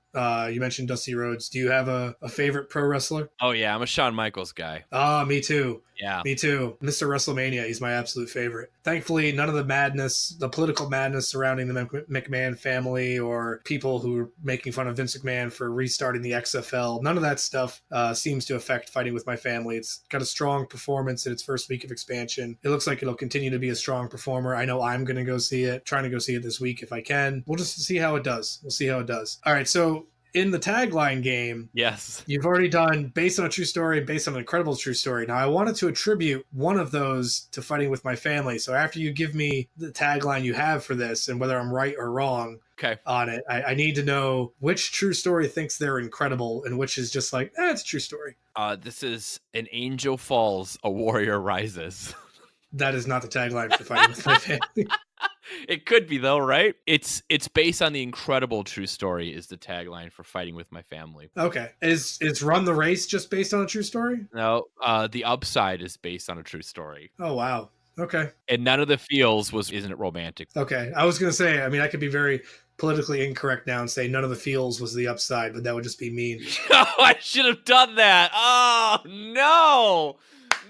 you mentioned Dusty Rhodes. Do you have a favorite pro wrestler? Oh yeah, I'm a Shawn Michaels guy. Me too. Yeah. Me too. Mr. WrestleMania, he's my absolute favorite. Thankfully, none of the political madness surrounding the McMahon family or people who are making fun of Vince McMahon for restarting the XFL, none of that stuff seems to affect Fighting With My Family. It's got a strong performance in its first week of expansion. It looks like it'll continue to be a strong performer. I know I'm going to go see it, trying to go see it this week if I can. We'll just see how it does. We'll see how it does. All right, so in the tagline game, yes, you've already done based on a true story, based on an incredible true story. Now, I wanted to attribute one of those to Fighting With My Family. So after you give me the tagline you have for this and whether I'm right or wrong on it, I need to know which true story thinks they're incredible and which is just like, it's a true story. This is An Angel Falls, A Warrior Rises. That is not the tagline for Fighting With My Family. It could be though, right? It's based on the incredible true story is the tagline for Fighting With My Family. Okay. Is Run the Race just based on a true story? No, The Upside is based on a true story. Oh, wow. Okay. And None of the Feels isn't it romantic? Okay. I was going to say, I could be very politically incorrect now and say None of the Feels was the upside, but that would just be mean. Oh, I should have done that. Oh, no.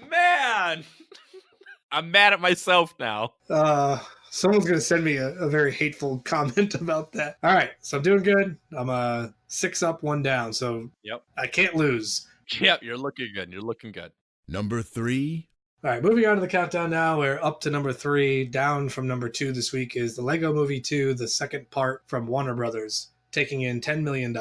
Man. I'm mad at myself now. Someone's going to send me a very hateful comment about that. All right. So I'm doing good. I'm 6 up, 1 down. So I can't lose. Yep. You're looking good. You're looking good. Number 3. All right. Moving on to the countdown now. We're up to number 3. Down from number 2 this week is the Lego Movie 2, the second part from Warner Brothers, taking in $10 million.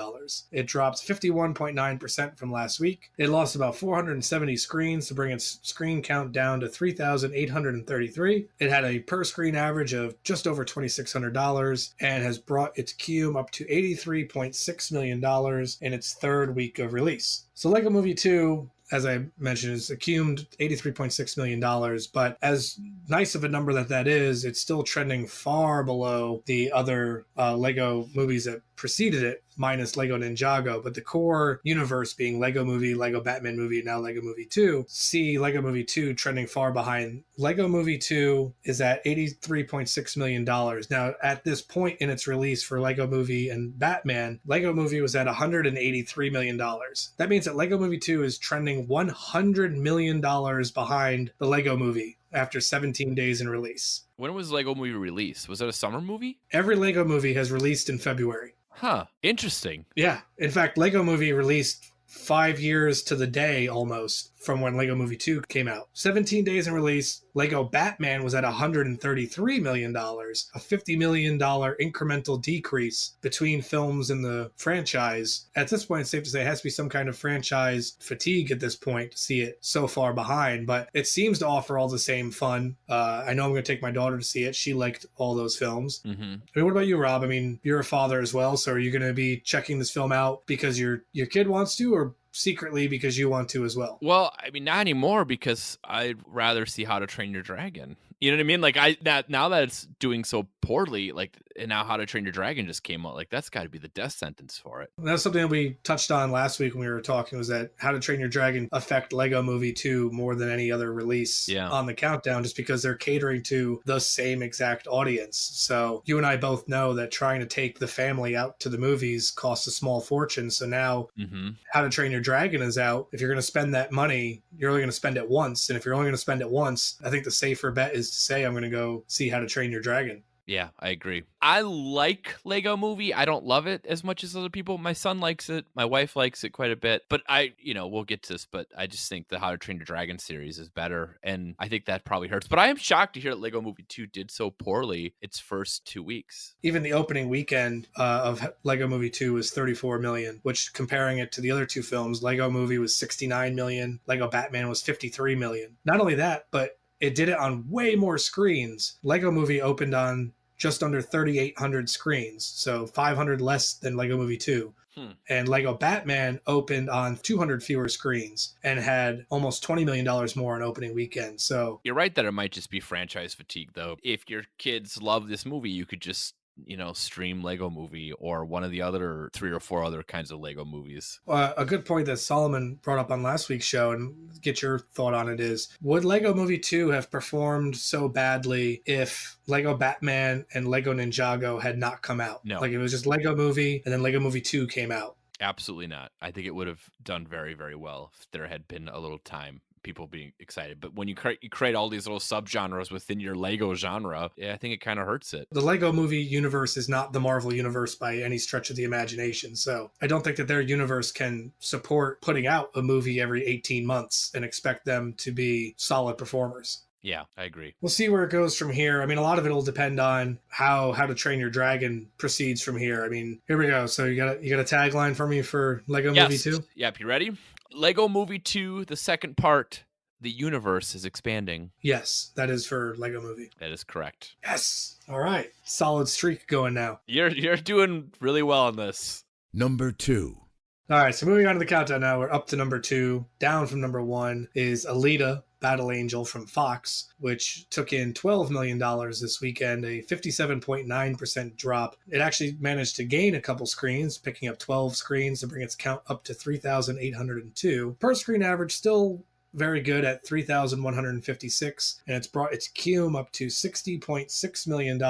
It dropped 51.9% from last week. It lost about 470 screens to bring its screen count down to 3,833. It had a per-screen average of just over $2,600 and has brought its cume up to $83.6 million in its third week of release. So Lego Movie 2, as I mentioned, is accumulated $83.6 million, but as nice of a number that is, it's still trending far below the other Lego movies that preceded it, minus Lego Ninjago. But the core universe being Lego Movie, Lego Batman Movie, and now Lego Movie 2, see Lego Movie 2 trending far behind. Lego Movie 2 is at $83.6 million. Now, at this point in its release for Lego Movie and Batman, Lego Movie was at $183 million. That means that Lego Movie 2 is trending $100 million behind the Lego Movie. after 17 days in release. When was Lego Movie released? Was it a summer movie? Every Lego Movie has released in February. Huh. Interesting. Yeah. In fact, Lego Movie released 5 years to the day almost from when Lego Movie 2 came out. 17 days in release. Lego Batman was at $133 million, a $50 million incremental decrease between films in the franchise. At this point, it's safe to say it has to be some kind of franchise fatigue at this point to see it so far behind, but it seems to offer all the same fun. I know I'm going to take my daughter to see it. She liked all those films. Mm-hmm. I mean, what about you, Rob? I mean, you're a father as well, so are you going to be checking this film out because your kid wants to, or secretly because you want to as well? Well, I mean, not anymore, because I'd rather see How to Train Your Dragon. You know what I mean? Like, now that it's doing so poorly, like, and now How to Train Your Dragon just came out, like, that's got to be the death sentence for it. That's something that we touched on last week when we were talking, was that How to Train Your Dragon affect Lego Movie 2 more than any other release on the countdown, just because they're catering to the same exact audience. So you and I both know that trying to take the family out to the movies costs a small fortune. So now How to Train Your Dragon is out. If you're going to spend that money, you're only going to spend it once. And if you're only going to spend it once, I think the safer bet is to say, I'm going to go see How to Train Your Dragon. Yeah, I agree. I like Lego Movie. I don't love it as much as other people. My son likes it. My wife likes it quite a bit. But we'll get to this, but I just think the How to Train Your Dragon series is better. And I think that probably hurts. But I am shocked to hear that Lego Movie 2 did so poorly its first 2 weeks. Even the opening weekend of Lego Movie 2 was $34 million, which, comparing it to the other two films, Lego Movie was $69 million, Lego Batman was $53 million. Not only that, but it did it on way more screens. Lego Movie opened on just under 3,800 screens, so 500 less than Lego Movie 2. And Lego Batman opened on 200 fewer screens and had almost $20 million more on opening weekend. So you're right that it might just be franchise fatigue, though. If your kids love this movie, you could just stream Lego Movie or one of the other 3 or 4 other kinds of Lego movies. A good point that Solomon brought up on last week's show, and get your thought on it, is, would Lego Movie 2 have performed so badly if Lego Batman and Lego Ninjago had not come out? No. Like, it was just Lego Movie and then Lego Movie 2 came out. Absolutely not. I think it would have done very, very well if there had been a little time, people being excited. But when you create all these little subgenres within your Lego genre, I think it kind of hurts it. The Lego Movie universe is not the Marvel universe by any stretch of the imagination. So I don't think that their universe can support putting out a movie every 18 months and expect them to be solid performers. Yeah, I agree. We'll see where it goes from here. I mean, a lot of it will depend on how to Train Your Dragon proceeds from here. I mean, here we go. So you got a tagline for me for Lego Movie 2? Yep, you ready? Lego Movie 2, the second part, the universe is expanding. Yes, that is for Lego Movie. That is correct. Yes. All right. Solid streak going now. You're doing really well on this. Number 2. All right, so moving on to the countdown now. We're up to number 2. Down from number 1 is Alita, Battle Angel from Fox, which took in $12 million this weekend, a 57.9% drop. It actually managed to gain a couple screens, picking up 12 screens to bring its count up to 3,802. Per screen average still very good at 3,156, and it's brought its cume up to $60.6 million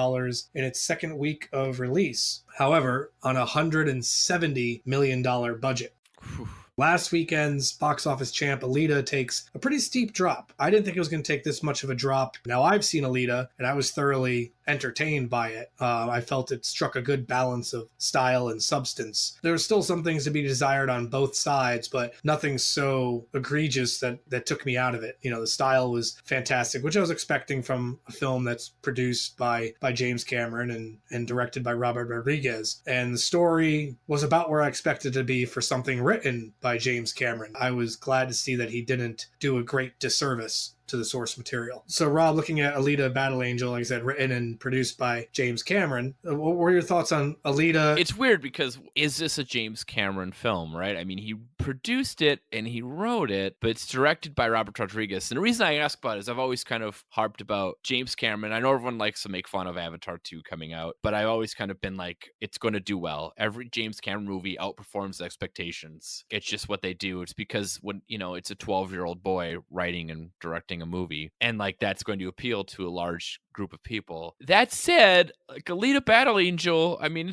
in its second week of release. However, on a $170 million budget. Whew. Last weekend's box office champ, Alita, takes a pretty steep drop. I didn't think it was going to take this much of a drop. Now, I've seen Alita, and I was thoroughly entertained by it. I felt it struck a good balance of style and substance. There were still some things to be desired on both sides, but nothing so egregious that took me out of it. The style was fantastic, which I was expecting from a film that's produced by James Cameron and directed by Robert Rodriguez. And the story was about where I expected it to be for something written by James Cameron. I was glad to see that he didn't do a great disservice to the source material. So, Rob, looking at Alita Battle Angel, like I said, written and produced by James Cameron, what were your thoughts on Alita? It's weird because is this a James Cameron film, right? I mean, he produced it and he wrote it, but it's directed by Robert Rodriguez. And the reason I ask about it is I've always kind of harped about James Cameron. I know everyone likes to make fun of Avatar 2 coming out, but I've always kind of been like, it's going to do well. Every James Cameron movie outperforms expectations. It's just what they do. It's because when, it's a 12-year-old boy writing and directing a movie, and like that's going to appeal to a large group of people. That said, like Alita Battle Angel, I mean,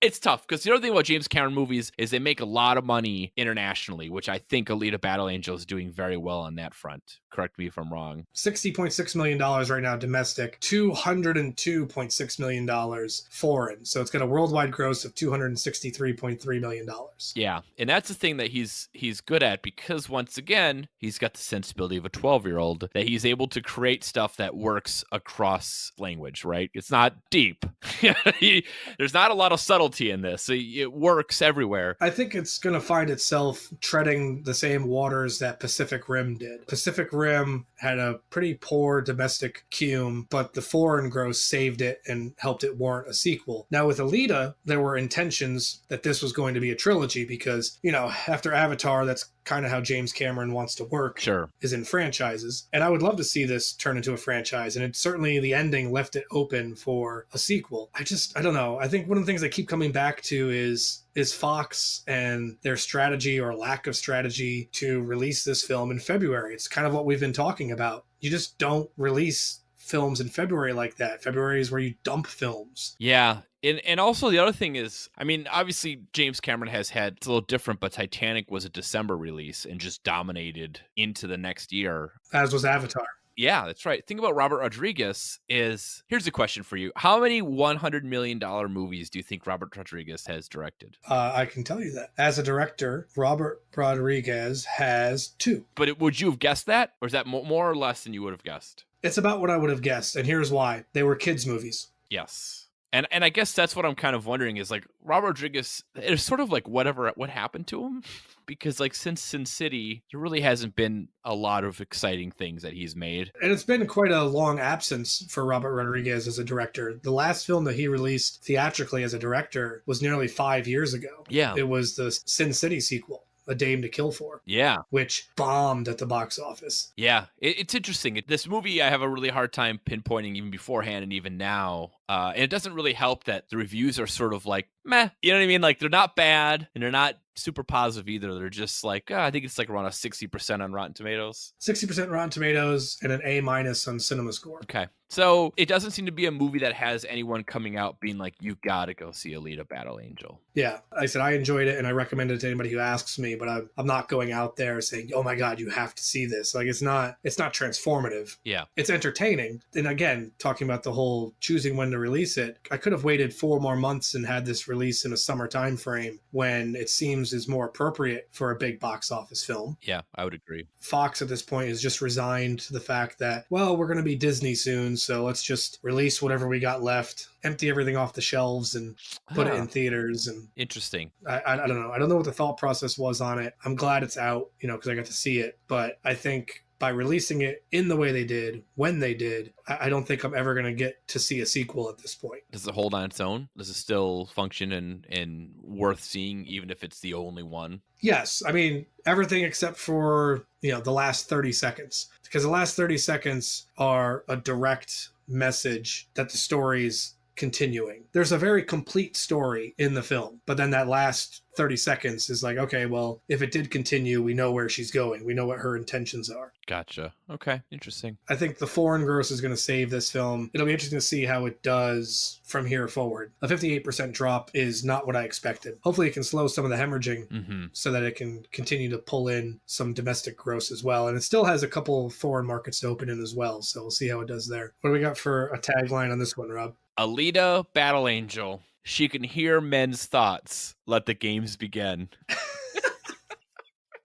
it's tough because the other thing about James Cameron movies is they make a lot of money internationally, which I think Alita Battle Angel is doing very well on that front. Correct me if I'm wrong. $60.6 million right now domestic, $202.6 million foreign. So it's got a worldwide gross of $263.3 million. Yeah, and that's the thing that he's good at, because once again, he's got the sensibility of a 12-year-old, that he's able to create stuff that works across language, right? It's not deep. There's not a lot of subtlety in this. It works everywhere. I think it's going to find itself treading the same waters that Pacific Rim did. Pacific Rim had a pretty poor domestic cume, but the foreign gross saved it and helped it warrant a sequel. Now with Alita, there were intentions that this was going to be a trilogy because, after Avatar, that's kind of how James Cameron wants to work. Sure. Is in franchises. And I would love to see this turn into a franchise. And certainly the ending left it open for a sequel. I don't know. I think one of the things I keep coming back to is Fox and their strategy or lack of strategy to release this film in February. It's kind of what we've been talking about. You just don't release films in February like that. February is where you dump films. Yeah. And also the other thing is, obviously James Cameron it's a little different, but Titanic was a December release and just dominated into the next year. As was Avatar. Yeah, that's right. Think about Robert Rodriguez. Here's a question for you. How many $100 million movies do you think Robert Rodriguez has directed? I can tell you that. As a director, Robert Rodriguez has 2. But would you have guessed that? Or is that more or less than you would have guessed? It's about what I would have guessed, and here's why. They were kids' movies. Yes. And I guess that's what I'm kind of wondering is, like, Robert Rodriguez, it's sort of like what happened to him? Because, like, since Sin City, there really hasn't been a lot of exciting things that he's made. And it's been quite a long absence for Robert Rodriguez as a director. The last film that he released theatrically as a director was nearly 5 years ago. Yeah. It was the Sin City sequel, A Dame to Kill For. Yeah. Which bombed at the box office. Yeah. It's interesting. This movie, I have a really hard time pinpointing even beforehand and even now. And it doesn't really help that the reviews are sort of like, meh. You know what I mean? Like, they're not bad and they're not super positive either. They're just like, I think it's like around a 60% on Rotten Tomatoes. 60% Rotten Tomatoes and an A- on CinemaScore. Okay. So it doesn't seem to be a movie that has anyone coming out being like, you got to go see Alita Battle Angel. Yeah. I said I enjoyed it and I recommend it to anybody who asks me, but I'm not going out there saying, oh my God, you have to see this. Like, it's not transformative. Yeah. It's entertaining. And again, talking about the whole choosing when to release it, I could have waited 4 more months and had this release in a summer time frame when it seems is more appropriate for a big box office film. Yeah, I would agree. Fox at this point is just resigned to the fact that, well, we're going to be Disney soon, so let's just release whatever we got left, empty everything off the shelves and put it in theaters. And interesting. I don't know. I don't know what the thought process was on it. I'm glad it's out, because I got to see it. But I think by releasing it in the way they did, when they did, I don't think I'm ever going to get to see a sequel at this point. Does it hold on its own? Does it still function and worth seeing, even if it's the only one? Yes. I mean, everything except for, the last 30 seconds. Because the last 30 seconds are a direct message that the story's continuing. There's a very complete story in the film, but then that last 30 seconds is like, okay, well, if it did continue, we know where she's going. We know what her intentions are. Gotcha. Okay. Interesting. I think the foreign gross is going to save this film. It'll be interesting to see how it does from here forward. A 58% drop is not what I expected. Hopefully it can slow some of the hemorrhaging so that it can continue to pull in some domestic gross as well. And it still has a couple foreign markets to open in as well. So we'll see how it does there. What do we got for a tagline on this one, Rob? Alita Battle Angel. She can hear men's thoughts. Let the games begin.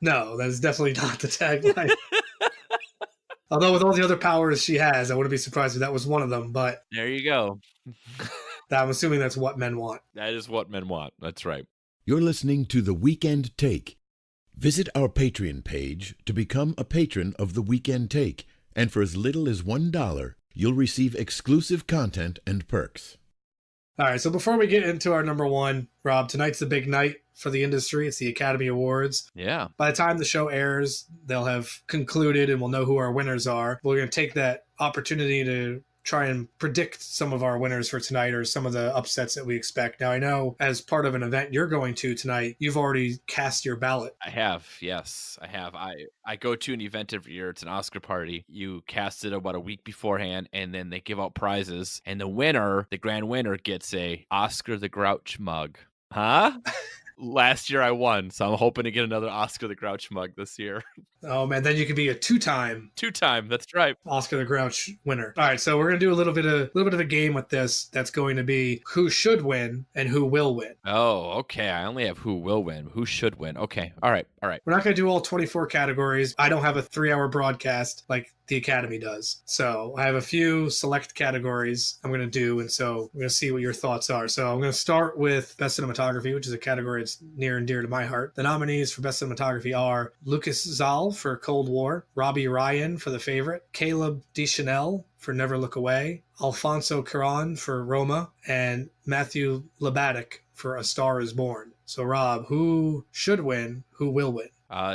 No, that is definitely not the tagline. Although with all the other powers she has, I wouldn't be surprised if that was one of them. But there you go. I'm assuming that's what men want. That is what men want. That's right. You're listening to The Weekend Take. Visit our Patreon page to become a patron of The Weekend Take. And for as little as $1, you'll receive exclusive content and perks. All right, so before we get into our number one, Rob, tonight's the big night for the industry. It's the Academy Awards. Yeah. By the time the show airs, they'll have concluded and we'll know who our winners are. We're going to take that opportunity to try and predict some of our winners for tonight or some of the upsets that we expect. Now, I know as part of an event you're going to tonight, you've already cast your ballot. I have. Yes, I have. I go to an event every year. It's an Oscar party. You cast it about a week beforehand, and then they give out prizes. And the winner, the grand winner, gets a Oscar the Grouch mug. Huh? Last year I won, so I'm hoping to get another Oscar the Grouch mug this year. Oh man, then you could be a two-time That's right. Oscar the Grouch winner. All right, so we're gonna do a little bit of a game with this. That's going to be who should win and who will win. Oh, okay. I only have who will win. Who should win? Okay. All right. We're not gonna do all 24 categories. I don't have a 3-hour broadcast like the Academy does. So I have a few select categories I'm going to do, and so I'm going to see what your thoughts are. So I'm going to start with Best Cinematography, which is a category that's near and dear to my heart. The nominees for Best Cinematography are Lucas Zal for Cold War, Robbie Ryan for The Favorite, Caleb Deschanel for Never Look Away, Alfonso Cuarón for Roma, and Matthew Labatic for A Star Is Born. So Rob, who should win, who will win?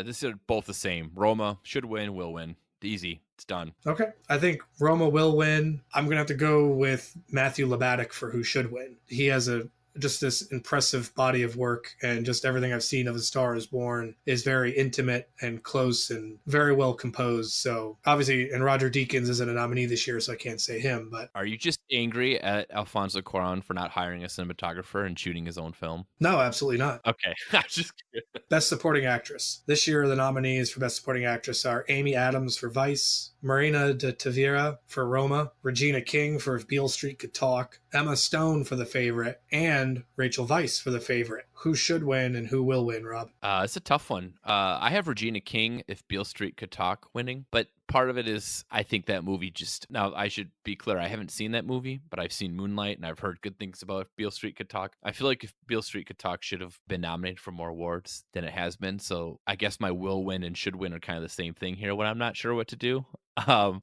This is both the same. Roma should win, will win. Easy. It's done. Okay. I think Roma will win. I'm going to have to go with Matthew Labatic for who should win. He has just this impressive body of work, and just everything I've seen of A Star Is Born is very intimate and close and very well composed. So obviously, and Roger Deakins isn't a nominee this year, so I can't say him. But are you just angry at Alfonso Cuarón for not hiring a cinematographer and shooting his own film? No, absolutely not. Okay. I'm just kidding. Best Supporting Actress. This year, the nominees for Best Supporting Actress are Amy Adams for Vice, Marina de Tavira for Roma, Regina King for If Beale Street Could Talk, Emma Stone for The Favorite, and Rachel Weisz for The Favorite. Who should win and who will win, Rob? It's a tough one. I have Regina King, If Beale Street Could Talk, winning, but part of it is I think that movie now I should be clear, I haven't seen that movie, but I've seen Moonlight and I've heard good things about If Beale Street Could Talk. I feel like If Beale Street Could Talk should have been nominated for more awards than it has been, so I guess my will win and should win are kind of the same thing here when I'm not sure what to do.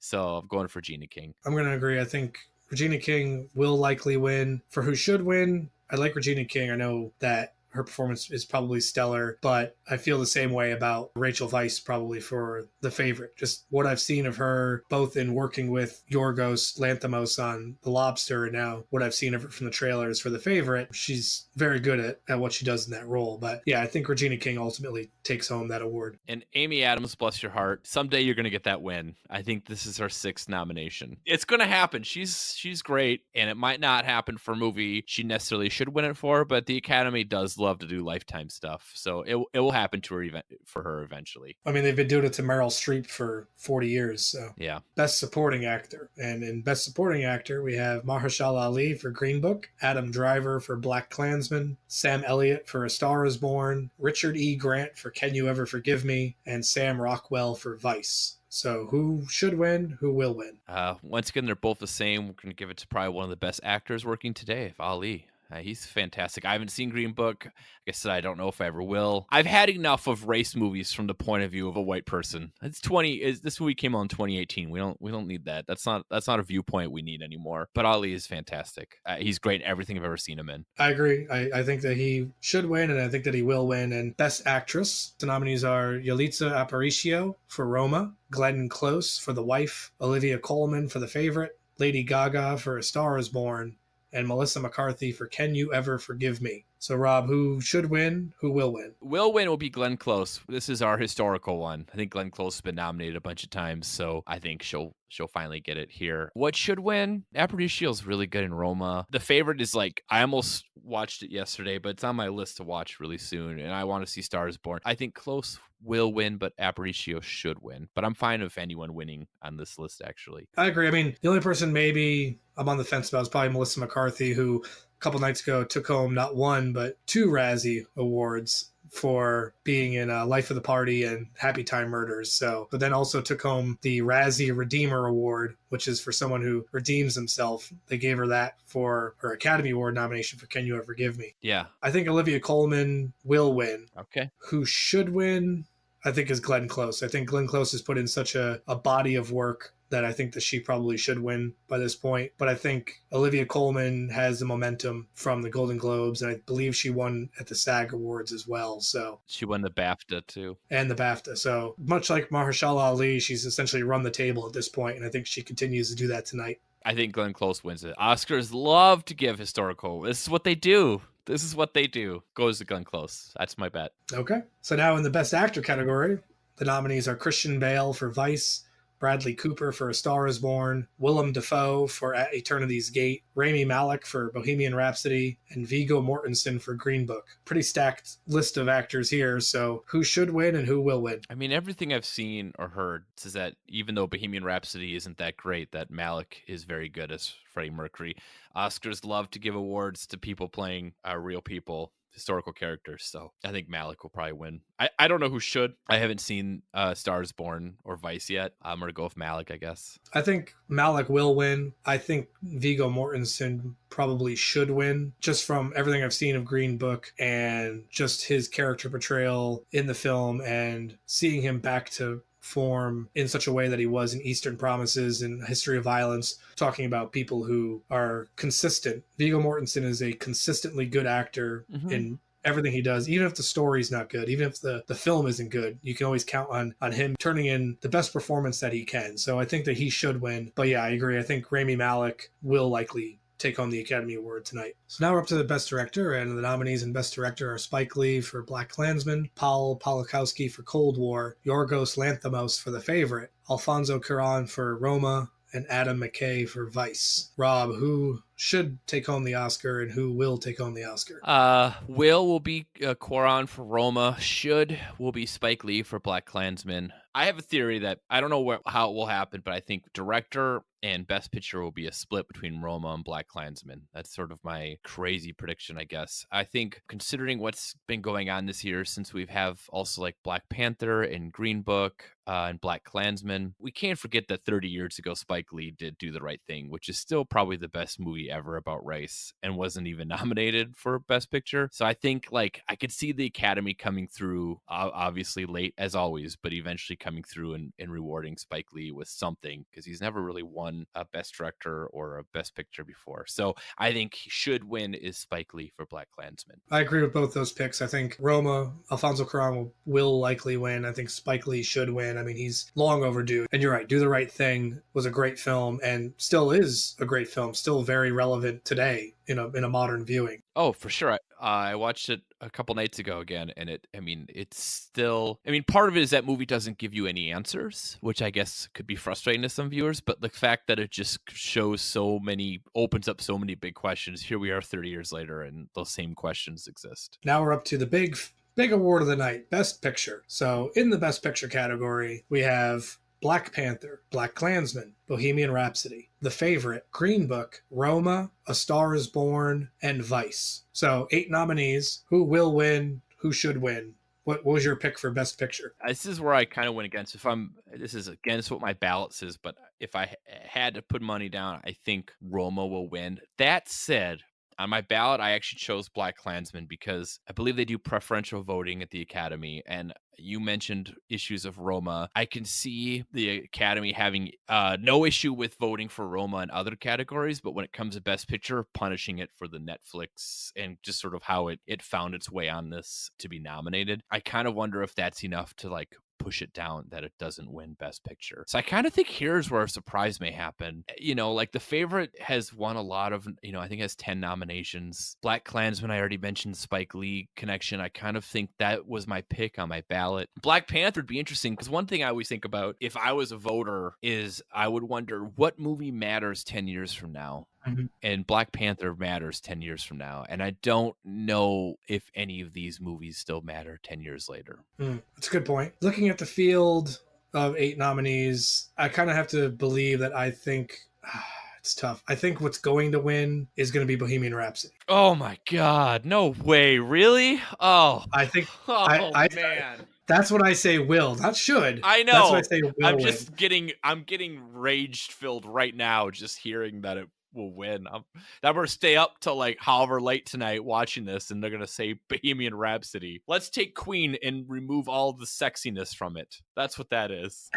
So I'm going for Regina King. I'm going to agree. I think Regina King will likely win. For who should win, I like Regina King. I know that her performance is probably stellar, but I feel the same way about Rachel Weisz probably for The Favorite. Just what I've seen of her, both in working with Yorgos Lanthimos on The Lobster and now what I've seen of her from the trailers for The Favorite, she's very good at what she does in that role. But yeah, I think Regina King ultimately takes home that award. And Amy Adams, bless your heart, someday you're going to get that win. I think this is her 6th nomination. It's going to happen. She's great, and it might not happen for a movie she necessarily should win it for, but the Academy does love to do Lifetime stuff, so it will happen to her for her eventually. I mean, they've been doing it to Meryl Streep for 40 years, so yeah. Best Supporting Actor, and in Best Supporting Actor we have Mahershala Ali for Green Book, Adam Driver for Black Klansman, Sam Elliott for A Star Is Born, Richard E. Grant for Can You Ever Forgive Me, and Sam Rockwell for Vice. So who should win? Who will win? Once again, they're both the same. We're going to give it to probably one of the best actors working today, Ali. He's fantastic. I haven't seen Green Book. Like I said, I don't know if I ever will. I've had enough of race movies from the point of view of a white person. This movie came out in 2018. We don't need that. That's not a viewpoint we need anymore. But Ali is fantastic. He's great in everything I've ever seen him in. I agree. I think that he should win, and I think that he will win. And Best Actress, the nominees are Yalitza Aparicio for Roma, Glenn Close for The Wife, Olivia Colman for The Favorite, Lady Gaga for A Star Is Born, and Melissa McCarthy for Can You Ever Forgive Me? So, Rob, who should win? Who will win? Will win will be Glenn Close. This is our historical one. I think Glenn Close has been nominated a bunch of times, so I think she'll finally get it here. What should win? Aparicio's really good in Roma. The Favorite is I almost watched it yesterday, but it's on my list to watch really soon, and I want to see Stars Born. I think Close will win, but Aparicio should win. But I'm fine with anyone winning on this list, actually. I agree. I mean, the only person maybe I'm on the fence about is probably Melissa McCarthy, who a couple nights ago took home not one, but 2 Razzie Awards for being in Life of the Party and Happy Time Murders. So, but then also took home the Razzie Redeemer Award, which is for someone who redeems himself. They gave her that for her Academy Award nomination for Can You Ever Forgive Me? Yeah. I think Olivia Colman will win. Okay. Who should win, I think, is Glenn Close. I think Glenn Close has put in such a body of work that I think that she probably should win by this point. But I think Olivia Colman has the momentum from the Golden Globes, and I believe she won at the SAG Awards as well. So she won the BAFTA too. And the BAFTA. So much like Mahershala Ali, she's essentially run the table at this point, and I think she continues to do that tonight. I think Glenn Close wins it. Oscars love to give historical. This is what they do. Goes to Glenn Close. That's my bet. Okay. So now in the Best Actor category, the nominees are Christian Bale for Vice, Bradley Cooper for A Star is Born, Willem Dafoe for At Eternity's Gate, Rami Malek for Bohemian Rhapsody, and Viggo Mortensen for Green Book. Pretty stacked list of actors here, so who should win and who will win? I mean, everything I've seen or heard says that even though Bohemian Rhapsody isn't that great, that Malik is very good as Freddie Mercury. Oscars love to give awards to people playing real people, historical characters. So I think Malik will probably win. I don't know who should. I haven't seen Stars Born or Vice yet. I'm going to go with Malik, I guess. I think Malik will win. I think Viggo Mortensen probably should win, just from everything I've seen of Green Book and just his character portrayal in the film and seeing him back to form in such a way that he was in Eastern Promises and History of Violence, talking about people who are consistent. Viggo Mortensen is a consistently good actor in everything he does, even if the story's not good, even if the film isn't good, you can always count on him turning in the best performance that he can. So I think that he should win. But yeah, I agree. I think Rami Malek will likely take home the Academy Award tonight. So now we're up to the Best Director, and the nominees in Best Director are Spike Lee for BlacKkKlansman, Paul Polakowski for Cold War, Yorgos Lanthimos for The Favorite, Alfonso Cuarón for Roma, and Adam McKay for Vice. Rob, who should take home the Oscar and who will take home the Oscar? Will be Cuarón for Roma. Should will be Spike Lee for BlacKkKlansman. I have a theory that I don't know how it will happen, but I think director and Best Picture will be a split between Roma and BlacKkKlansman. That's sort of my crazy prediction, I guess. I think considering what's been going on this year, since we have also like Black Panther and Green Book and BlacKkKlansman, we can't forget that 30 years ago, Spike Lee did Do the Right Thing, which is still probably the best movie ever about race and wasn't even nominated for Best Picture. So I think like I could see the Academy coming through, obviously late as always, but eventually coming through and rewarding Spike Lee with something, because he's never really won a Best Director or a Best Picture before. So I think he should win is Spike Lee for BlacKkKlansman. I agree with both those picks. I think Roma, Alfonso Cuarón will likely win. I think Spike Lee should win. I mean, he's long overdue. And you're right, Do the Right Thing was a great film and still is a great film, still very relevant today in a modern viewing. Oh, for sure. I watched it a couple nights ago again, and it's still, part of it is that movie doesn't give you any answers, which I guess could be frustrating to some viewers, but the fact that it just opens up so many big questions. Here we are 30 years later, and those same questions exist. Now we're up to the big award of the night, Best Picture. So in the Best Picture category, we have Black Panther, BlacKkKlansman, Bohemian Rhapsody, The Favorite, Green Book, Roma, A Star is Born, and Vice. So 8 nominees. Who will win? Who should win? What was your pick for Best Picture? This is where I kind of went against. This is against what my ballot says, but if I had to put money down, I think Roma will win. That said, on my ballot, I actually chose BlacKkKlansman because I believe they do preferential voting at the Academy. And you mentioned issues of Roma. I can see the Academy having no issue with voting for Roma in other categories, but when it comes to Best Picture, punishing it for the Netflix and just sort of how it found its way on this to be nominated. I kind of wonder if that's enough to like push it down that it doesn't win Best Picture. So I kind of think here's where a surprise may happen. Like The Favorite has won a lot of, I think has 10 nominations. BlacKkKlansman, I already mentioned Spike Lee connection. I kind of think that was my pick on my ballot. Black Panther would be interesting because one thing I always think about if I was a voter is I would wonder what movie matters 10 years from now. And Black Panther matters 10 years from now. And I don't know if any of these movies still matter 10 years later. That's a good point. Looking at the field of 8 nominees, I kind of have to believe that I think it's tough. I think what's going to win is going to be Bohemian Rhapsody. Oh my God. No way. Really? Oh, I think. Man. That's what I say will, not should. I know. That's what I say will. I'm getting rage filled right now just hearing that it will win. I'm gonna stay up till like however late tonight watching this, and they're gonna say Bohemian Rhapsody. Let's take Queen and remove all the sexiness from it. That's what that is.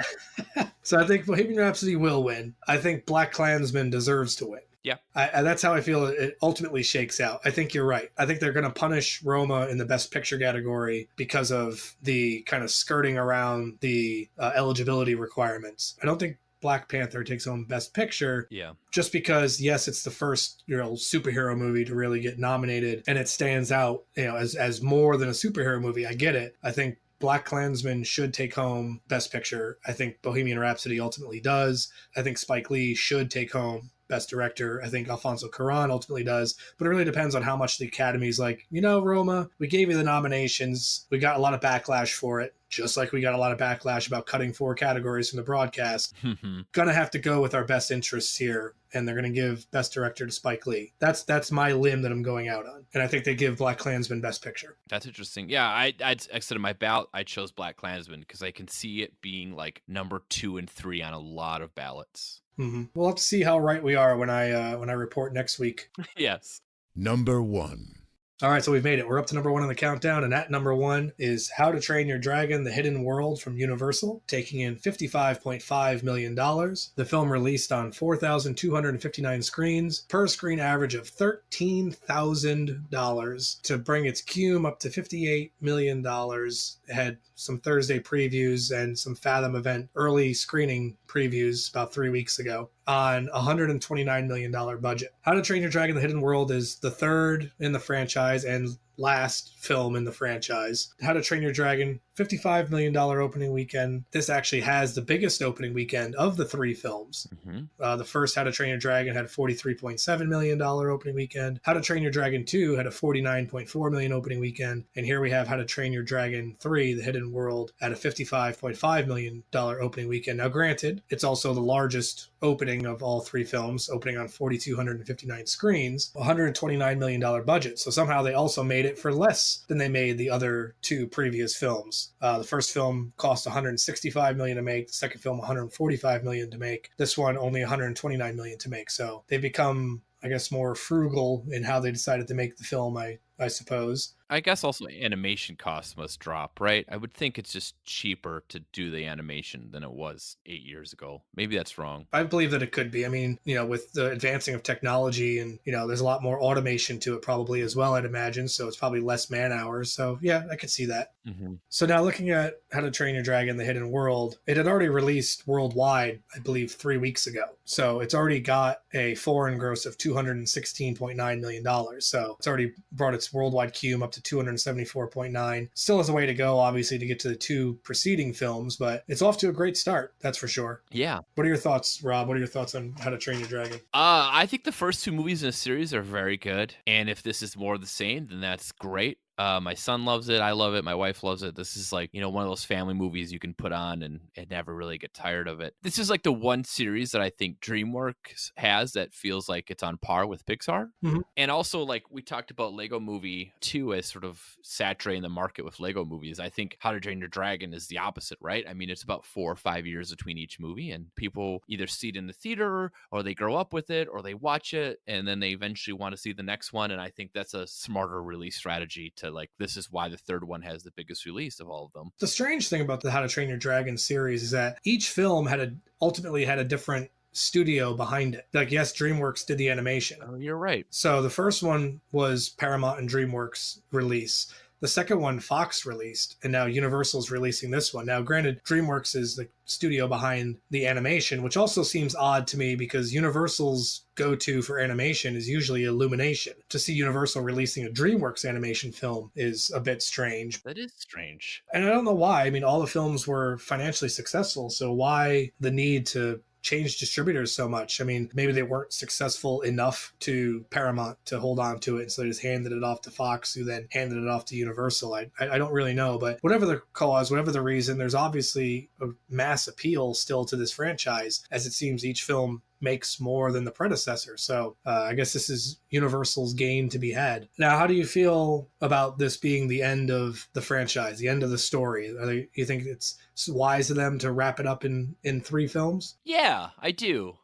So I think Bohemian Rhapsody will win. I think BlacKkKlansman deserves to win. Yeah. That's how I feel it ultimately shakes out. I think you're right. I think they're going to punish Roma in the Best Picture category because of the kind of skirting around the eligibility requirements. I don't think Black Panther takes home Best Picture. Yeah. Just because, yes, it's the first, superhero movie to really get nominated and it stands out, as more than a superhero movie. I get it. I think Black Klansman should take home Best Picture. I think Bohemian Rhapsody ultimately does. I think Spike Lee should take home Best Director. I think Alfonso Cuarón ultimately does, but it really depends on how much the Academy's like, Roma, we gave you the nominations. We got a lot of backlash for it, just like we got a lot of backlash about cutting 4 categories from the broadcast. Gonna have to go with our best interests here, and they're gonna give Best Director to Spike Lee. That's my limb that I'm going out on, and I think they give Black Klansman Best Picture. That's interesting. Yeah, I exited my ballot. I chose Black Klansman because I can see it being like number 2 and 3 on a lot of ballots. We'll have to see how right we are when I report next week. Yes. Number 1. All right, so we've made it. We're up to number 1 on the countdown, and at number 1 is How to Train Your Dragon: The Hidden World from Universal, taking in $55.5 million. The film released on 4,259 screens, per screen average of $13,000 to bring its cume up to $58 million. It had some Thursday previews and some Fathom event early screening previews about 3 weeks ago on a $129 million budget. How to Train Your Dragon: The Hidden World is the third in the franchise and last film in the franchise. How to Train Your Dragon, $55 million opening weekend. This actually has the biggest opening weekend of the 3 films. The first How to Train Your Dragon had a $43.7 million opening weekend. How to Train Your Dragon 2 had a $49.4 million opening weekend. And here we have How to Train Your Dragon 3, The Hidden World, at a $55.5 million opening weekend. Now, granted, it's also the largest opening of all 3 films, opening on 4,259 screens, $129 million budget. So somehow they also made it for less than they made the other 2 previous films. The first film cost $165 million to make. The second film, $145 million to make. This one, only $129 million to make. So they've become, I guess, more frugal in how they decided to make the film, I suppose. I guess also animation costs must drop, right? I would think it's just cheaper to do the animation than it was 8 years ago. Maybe that's wrong. I believe that it could be. I mean, with the advancing of technology and, there's a lot more automation to it probably as well, I'd imagine. So it's probably less man hours. So yeah, I could see that. So now looking at How to Train Your Dragon: The Hidden World, it had already released worldwide, I believe, 3 weeks ago. So it's already got a foreign gross of $216.9 million. So it's already brought its worldwide cume up to 274.9. Still has a way to go, obviously, to get to the 2 preceding films, but it's off to a great start, that's for sure. Yeah. What are your thoughts, Rob? What are your thoughts on How to Train Your Dragon? I think the first 2 movies in the series are very good, and if this is more of the same, then that's great. My son loves it. I love it. My wife loves it. This is like, one of those family movies you can put on and never really get tired of it. This is like the one series that I think DreamWorks has that feels like it's on par with Pixar. And also, like we talked about Lego Movie 2 as sort of saturating the market with Lego movies. I think How to Train Your Dragon is the opposite, right? I mean, it's about 4 or 5 years between each movie, and people either see it in the theater or they grow up with it or they watch it and then they eventually want to see the next one. And I think that's a smarter release strategy to like, this is why the third one has the biggest release of all of them. The strange thing about the How to Train Your Dragon series is that each film ultimately had a different studio behind it. Like, yes, DreamWorks did the animation. Oh, you're right. So the first one was Paramount and DreamWorks release. The second one, Fox released, and now Universal's releasing this one. Now, granted, DreamWorks is the studio behind the animation, which also seems odd to me because Universal's go-to for animation is usually Illumination. To see Universal releasing a DreamWorks animation film is a bit strange. That is strange. And I don't know why. I mean, all the films were financially successful, so why the need to change distributors so much? I mean, maybe they weren't successful enough to Paramount to hold on to it, and so they just handed it off to Fox, who then handed it off to Universal. I don't really know, but whatever the cause, whatever the reason, there's obviously a mass appeal still to this franchise, as it seems each film makes more than the predecessor. So I guess this is Universal's gain to be had. Now, how do you feel about this being the end of the franchise, the end of the story? You think it's wise of them to wrap it up in 3 films? Yeah, I do.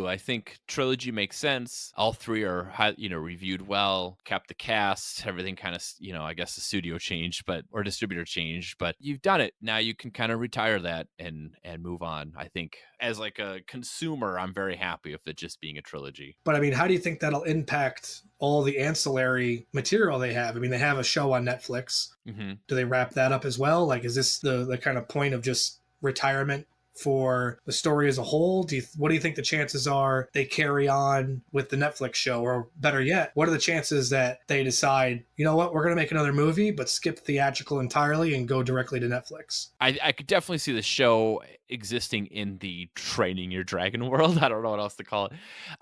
I think trilogy makes sense. All 3 are, reviewed well, kept the cast, everything kind of, I guess the studio changed, or distributor changed, but you've done it. Now you can kind of retire that and move on. I think as like a consumer, I'm very happy with it just being a trilogy. But I mean, how do you think that'll impact all the ancillary material they have? I mean, they have a show on Netflix. Do they wrap that up as well? Like, is this the kind of point of just retirement for the story as a whole? What do you think the chances are they carry on with the Netflix show? Or better yet, what are the chances that they decide, you know what, we're going to make another movie, but skip theatrical entirely and go directly to Netflix? I could definitely see the show existing in the training your dragon world. I don't know what else to call it.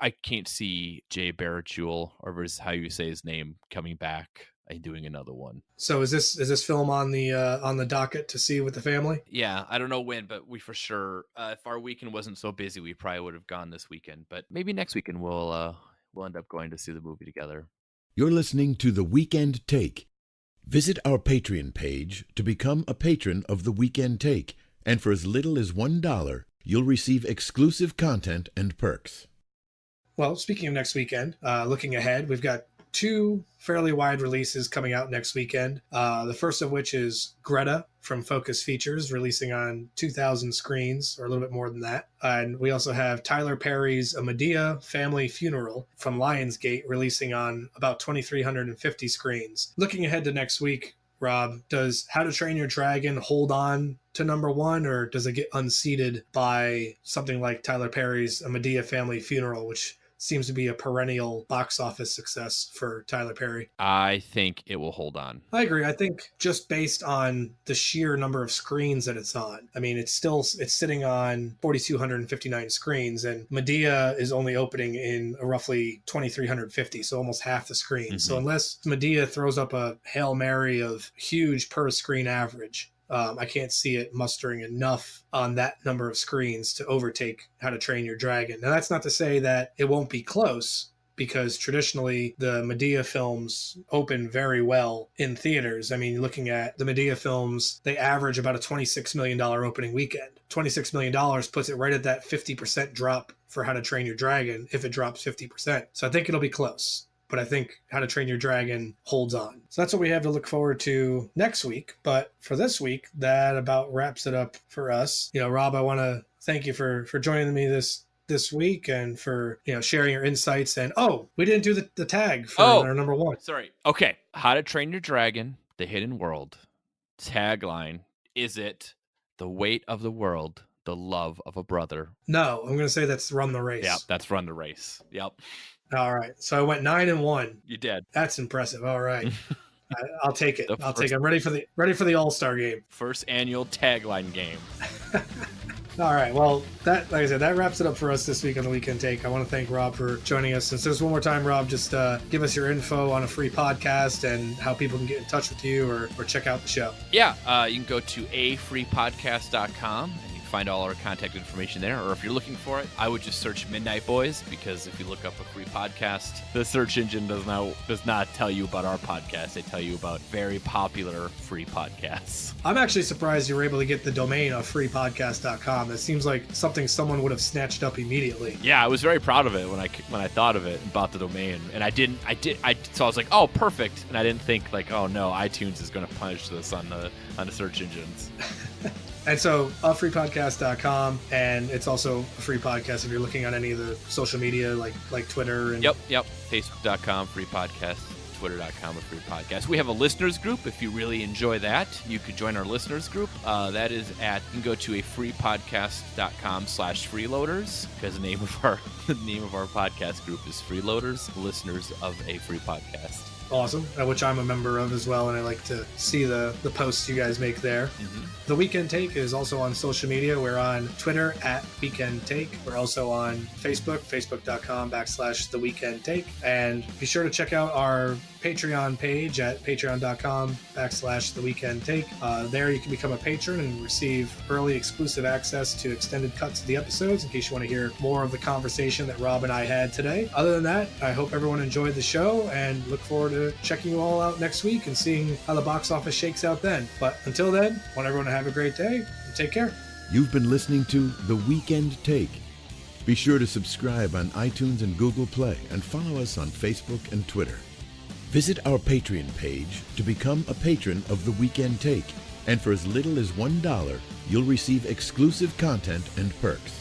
I can't see Jay Baruchel, or is how you say his name, coming back and doing another one. So is this film on the docket to see with the family? Yeah, I don't know when, but we for sure, if our weekend wasn't so busy, we probably would have gone this weekend. But maybe next weekend we'll end up going to see the movie together. You're listening to The Weekend Take. Visit our Patreon page to become a patron of The Weekend Take, and for as little as $1, you'll receive exclusive content and perks. Well, speaking of next weekend, looking ahead, we've got 2 fairly wide releases coming out next weekend. The first of which is Greta from Focus Features, releasing on 2,000 screens, or a little bit more than that. And we also have Tyler Perry's A Medea Family Funeral from Lionsgate, releasing on about 2,350 screens. Looking ahead to next week, Rob, does How to Train Your Dragon hold on to number 1, or does it get unseated by something like Tyler Perry's A Medea Family Funeral, which seems to be a perennial box office success for Tyler Perry? I think it will hold on. I agree. I think just based on the sheer number of screens that it's on, I mean, it's sitting on 4,259 screens, and Medea is only opening in roughly 2,350, so almost half the screen. Mm-hmm. So unless Medea throws up a Hail Mary of huge per screen average, I can't see it mustering enough on that number of screens to overtake How to Train Your Dragon. Now, that's not to say that it won't be close, because traditionally the Medea films open very well in theaters. I mean, looking at the Medea films, they average about a $26 million opening weekend. $26 million puts it right at that 50% drop for How to Train Your Dragon if it drops 50%. So I think it'll be close. But I think How to Train Your Dragon holds on. So that's what we have to look forward to next week. But for this week, that about wraps it up for us. You know, Rob, I want to thank you for joining me this week, and for, you know, sharing your insights. And we didn't do the tag for our number 1. Sorry. Okay. How to Train Your Dragon, The Hidden World. Tagline: is it the weight of the world, the love of a brother? No, I'm going to say that's Run the Race. Yeah, that's Run the Race. Yep. All right. So I went 9-1. You did. That's impressive. All right. I'll take it. I'll take it. I'm ready for the All-Star game. First annual tagline game. All right. Well, like I said, that wraps it up for us this week on The Weekend Take. I want to thank Rob for joining us. And so just one more time, Rob, just give us your info on a free podcast and how people can get in touch with you or check out the show. Yeah. You can go to afreepodcast.com. Find all our contact information there, or if you're looking for it, I would just search Midnight Boys, because if you look up a free podcast, the search engine does not tell you about our podcast. They tell you about very popular free podcasts. I'm actually surprised you were able to get the domain of freepodcast.com. It seems like something someone would have snatched up immediately. Yeah, I was very proud of it when I thought of it and bought the domain, and so I was like, oh, perfect, and I didn't think like, oh no, iTunes is going to punish this on the search engines. And so, freepodcast.com, and it's also a free podcast if you're looking on any of the social media like Twitter. And Yep. Facebook.com, free podcast. Twitter.com, a free podcast. We have a listeners group. If you really enjoy that, you could join our listeners group. That is you can go to freepodcast.com/freeloaders, because the name of our podcast group is Freeloaders, listeners of a free podcast. Awesome, which I'm a member of as well, and I like to see the posts you guys make there. Mm-hmm. The Weekend Take is also on social media. We're on Twitter @Weekend Take. We're also on Facebook, facebook.com/The Weekend Take. And be sure to check out our Patreon page at patreon.com/The Weekend Take. There you can become a patron and receive early exclusive access to extended cuts of the episodes in case you want to hear more of the conversation that Rob and I had today. Other than that, I hope everyone enjoyed the show and look forward to checking you all out next week and seeing how the box office shakes out then. But until then, I want everyone to have a great day and take care. You've been listening to The Weekend Take. Be sure to subscribe on iTunes and Google Play, and follow us on Facebook and Twitter. Visit our Patreon page to become a patron of The Weekend Take, and for as little as $1, you'll receive exclusive content and perks.